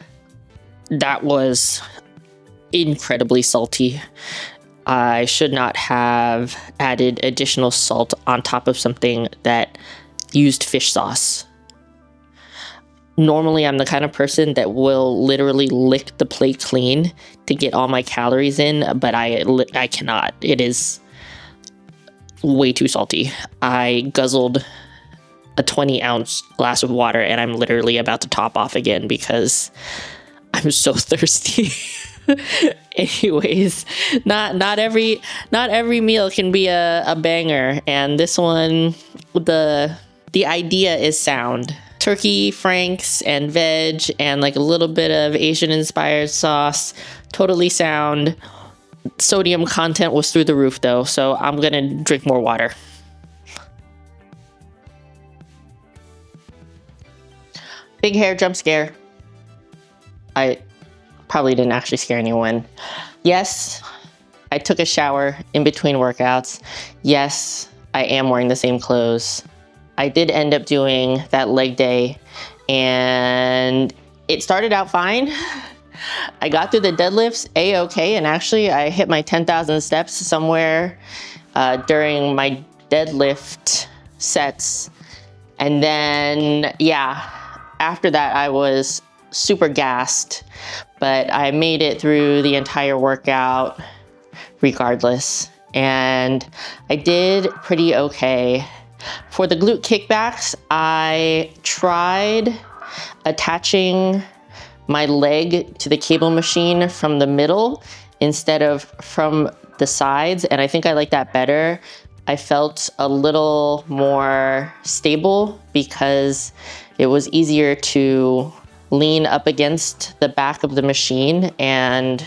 that was incredibly salty. I should not have added additional salt on top of something that used fish sauce. Normally, I'm the kind of person that will literally lick the plate clean to get all my calories in, but I cannot. It is way too salty. I guzzled a 20-ounce glass of water, and I'm literally about to top off again because I'm so thirsty. Anyways, not every meal can be a banger, and this one, the idea is sound. Turkey, franks, and veg, and like a little bit of Asian-inspired sauce, totally sound. Sodium content was through the roof though, so I'm gonna drink more water. Big hair jump scare. I probably didn't actually scare anyone. Yes, I took a shower in between workouts. Yes, I am wearing the same clothes. I did end up doing that leg day, and it started out fine. I got through the deadlifts A-okay, and actually I hit my 10,000 steps somewhere during my deadlift sets. And then, yeah, after that, I was super gassed, but I made it through the entire workout regardless, and I did pretty okay. For the glute kickbacks, I tried attaching my leg to the cable machine from the middle instead of from the sides, and I think I like that better. I felt a little more stable because it was easier to lean up against the back of the machine. And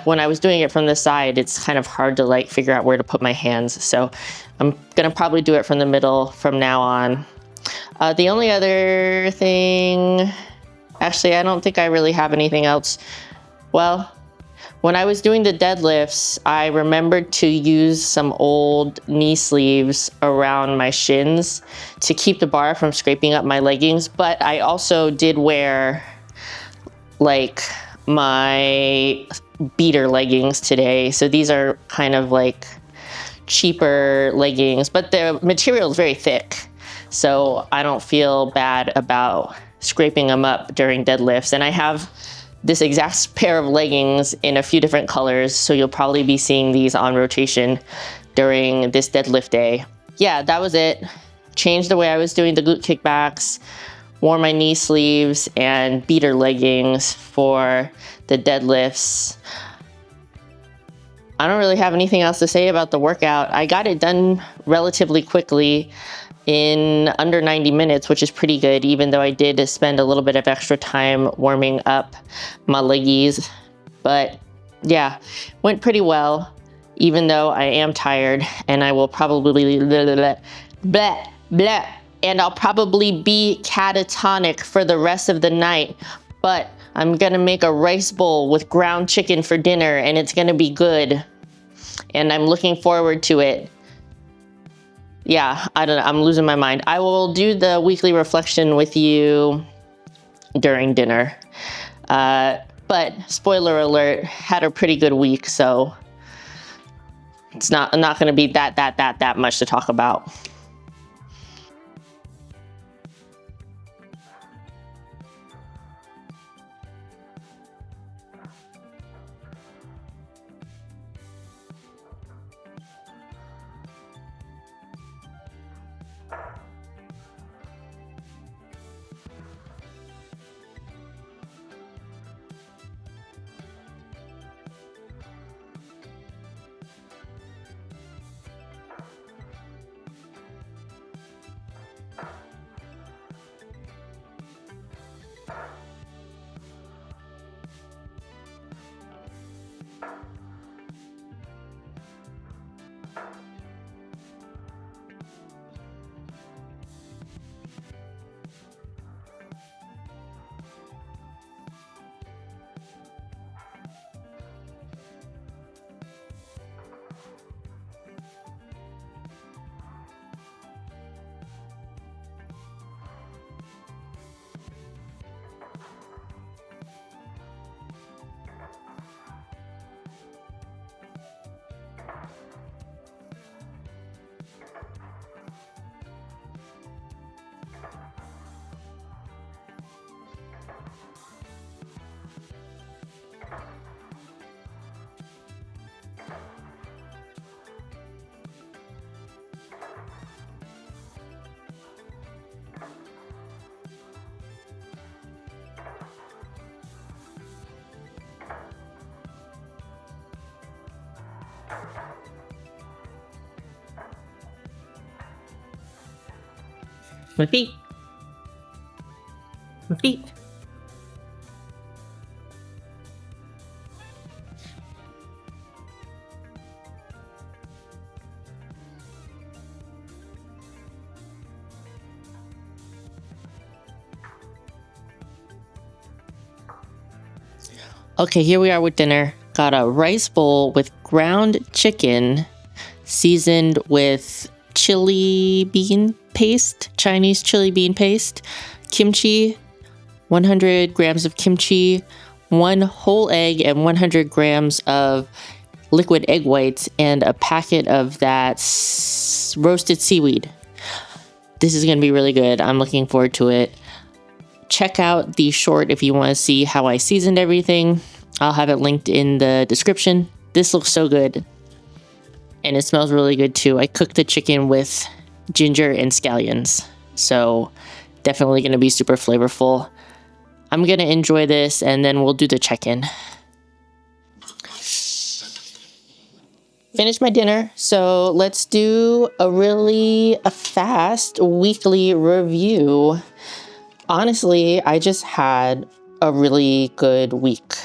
when I was doing it from the side, it's kind of hard to like figure out where to put my hands. So I'm gonna probably do it from the middle from now on. The only other thing, actually, I don't think I really have anything else. Well, when I was doing the deadlifts, I remembered to use some old knee sleeves around my shins to keep the bar from scraping up my leggings. But I also did wear like my beater leggings today. So these are kind of like cheaper leggings, but the material is very thick. So I don't feel bad about scraping them up during deadlifts. And I have this exact pair of leggings in a few different colors, so you'll probably be seeing these on rotation during this deadlift day. Yeah, that was it. Changed the way I was doing the glute kickbacks, wore my knee sleeves and beater leggings for the deadlifts. I don't really have anything else to say about the workout. I got it done relatively quickly in under 90 minutes, which is pretty good, even though I did spend a little bit of extra time warming up my leggies. But yeah, went pretty well, even though I am tired and I will probably and I'll probably be catatonic for the rest of the night. But I'm gonna make a rice bowl with ground chicken for dinner and it's gonna be good. And I'm looking forward to it. Yeah, I don't know, I'm losing my mind. I will do the weekly reflection with you during dinner. But spoiler alert, had a pretty good week, so it's not gonna be that much to talk about. My feet. My feet. Okay, here we are with dinner. Got a rice bowl with ground chicken seasoned with chili bean paste, Chinese chili bean paste, kimchi, 100 grams of kimchi, 1 whole egg and 100 grams of liquid egg whites, and a packet of that roasted seaweed. This is going to be really good. I'm looking forward to it. Check out the short if you want to see how I seasoned everything. I'll have it linked in the description. This looks so good. And it smells really good too. I cooked the chicken with ginger and scallions. So definitely going to be super flavorful. I'm going to enjoy this and then we'll do the check-in. Finished my dinner, so let's do a fast weekly review. Honestly, I just had a really good week.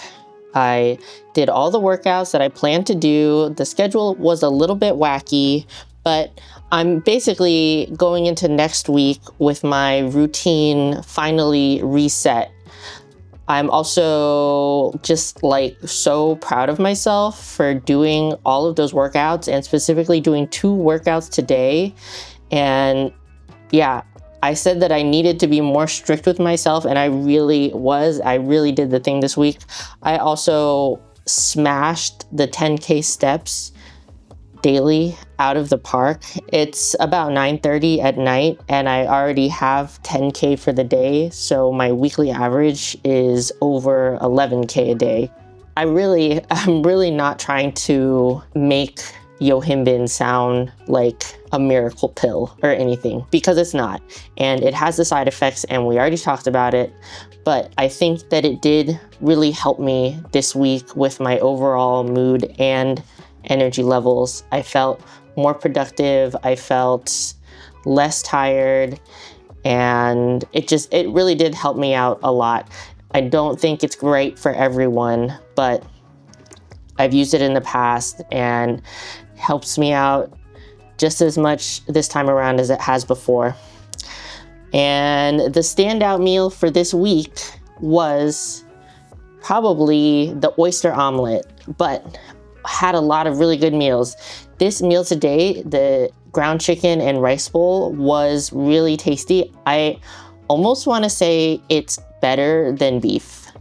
I did all the workouts that I planned to do. The schedule was a little bit wacky, but I'm basically going into next week with my routine finally reset. I'm also just like so proud of myself for doing all of those workouts and specifically doing 2 workouts today. And yeah, I said that I needed to be more strict with myself, and I really was. I really did the thing this week. I also smashed the 10K steps daily out of the park. It's about 9:30 at night and I already have 10K for the day. So my weekly average is over 11K a day. I'm really not trying to make Yohimbin sound like a miracle pill or anything, because it's not. And it has the side effects and we already talked about it. But I think that it did really help me this week with my overall mood and energy levels. I felt more productive. I felt less tired. And it really did help me out a lot. I don't think it's great for everyone, but I've used it in the past and helps me out just as much this time around as it has before. And the standout meal for this week was probably the oyster omelet, but had a lot of really good meals. This meal today, the ground chicken and rice bowl, was really tasty. I almost want to say it's better than beef.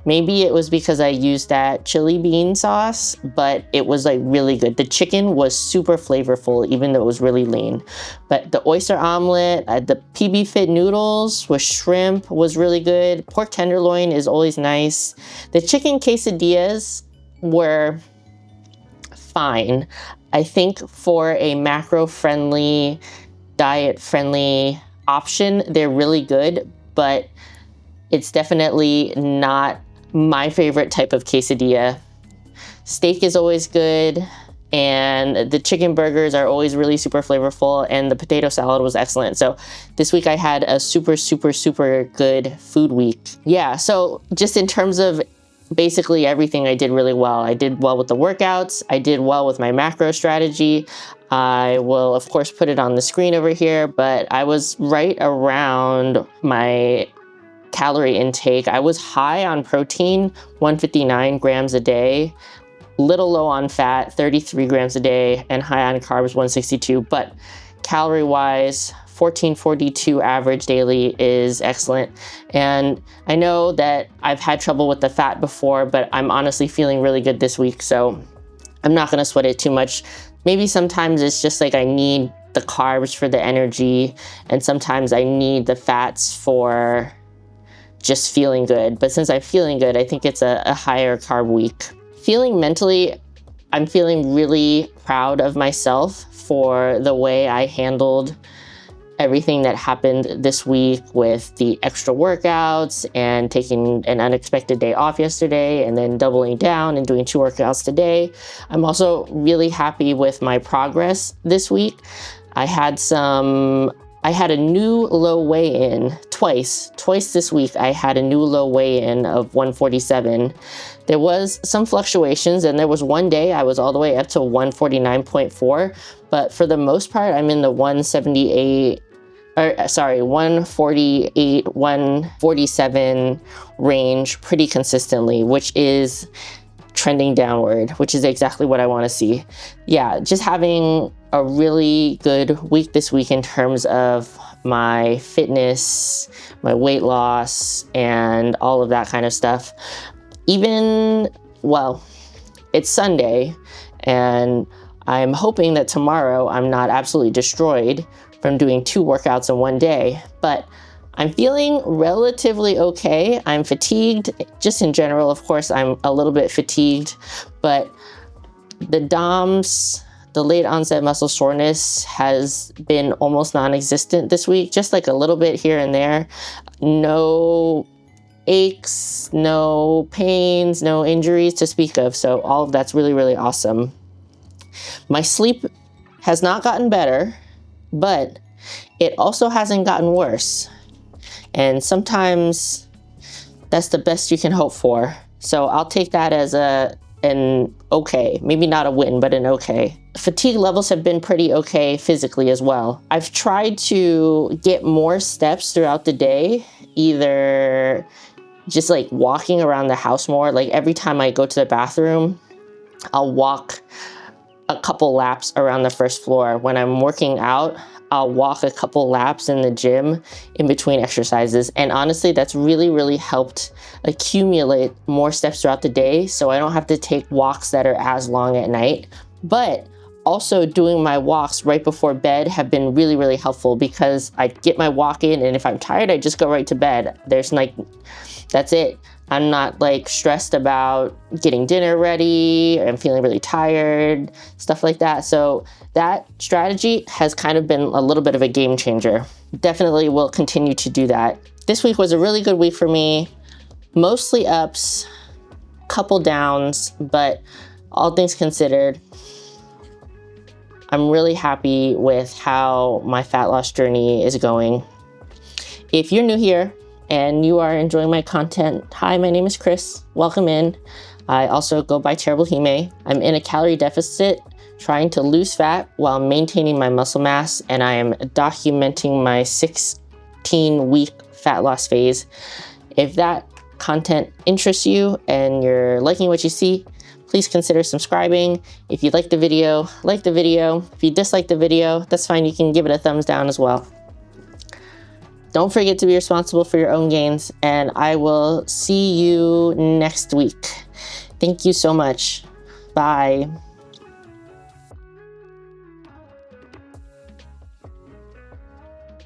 Maybe it was because I used that chili bean sauce, but it was like really good. The chicken was super flavorful, even though it was really lean. But the oyster omelet, the PB Fit noodles with shrimp was really good. Pork tenderloin is always nice. The chicken quesadillas were fine. I think for a macro-friendly, diet-friendly option, they're really good, but it's definitely not my favorite type of quesadilla. Steak is always good, and the chicken burgers are always really super flavorful, and the potato salad was excellent. So this week I had a super good food week. Yeah, so just in terms of basically everything, I did really well. I did well with the workouts. I did well with my macro strategy. I will, of course, put it on the screen over here, but I was right around my calorie intake. I was high on protein, 159 grams a day, little low on fat, 33 grams a day, and high on carbs, 162. But calorie-wise, 1442 average daily is excellent. And I know that I've had trouble with the fat before, but I'm honestly feeling really good this week, so I'm not gonna sweat it too much. Maybe sometimes it's just like I need the carbs for the energy, and sometimes I need the fats for just feeling good. But since I'm feeling good, I think it's a higher carb week. Feeling mentally, I'm feeling really proud of myself for the way I handled everything that happened this week with the extra workouts and taking an unexpected day off yesterday and then doubling down and doing 2 workouts today. I'm also really happy with my progress this week. I had a new low weigh-in twice this week. I had a new low weigh-in of 147. There was some fluctuations, and there was one day I was all the way up to 149.4, but for the most part, I'm in the 148, 147 range pretty consistently, which is trending downward, which is exactly what I want to see. Yeah, just having a really good week this week in terms of my fitness, my weight loss, and all of that kind of stuff. It's Sunday, and I'm hoping that tomorrow I'm not absolutely destroyed from doing 2 workouts in one day, but I'm feeling relatively okay. I'm fatigued, just in general. Of course, I'm a little bit fatigued, but the DOMS, the late onset muscle soreness, has been almost non-existent this week, just like a little bit here and there. No aches, no pains, no injuries to speak of. So all of that's really, really awesome. My sleep has not gotten better, but it also hasn't gotten worse. And sometimes that's the best you can hope for. So I'll take that as an okay, maybe not a win, but an okay. Fatigue levels have been pretty okay physically as well. I've tried to get more steps throughout the day, either just like walking around the house more. Like every time I go to the bathroom, I'll walk a couple laps around the first floor. When I'm working out, I'll walk a couple laps in the gym in between exercises. And honestly, that's really, really helped accumulate more steps throughout the day, so I don't have to take walks that are as long at night. But also doing my walks right before bed have been really, really helpful, because I get my walk in, and if I'm tired, I just go right to bed. There's like, that's it. I'm not like stressed about getting dinner ready. I'm feeling really tired, stuff like that. So that strategy has kind of been a little bit of a game changer. Definitely will continue to do that. This week was a really good week for me. Mostly ups, couple downs, but all things considered, I'm really happy with how my fat loss journey is going. If you're new here and you are enjoying my content, hi, my name is Chris. Welcome in. I also go by Terrible Hime. I'm in a calorie deficit, trying to lose fat while maintaining my muscle mass, and I am documenting my 16-week fat loss phase. If that content interests you and you're liking what you see, please consider subscribing. If you like the video, like the video. If you dislike the video, that's fine. You can give it a thumbs down as well. Don't forget to be responsible for your own gains, and I will see you next week. Thank you so much. Bye.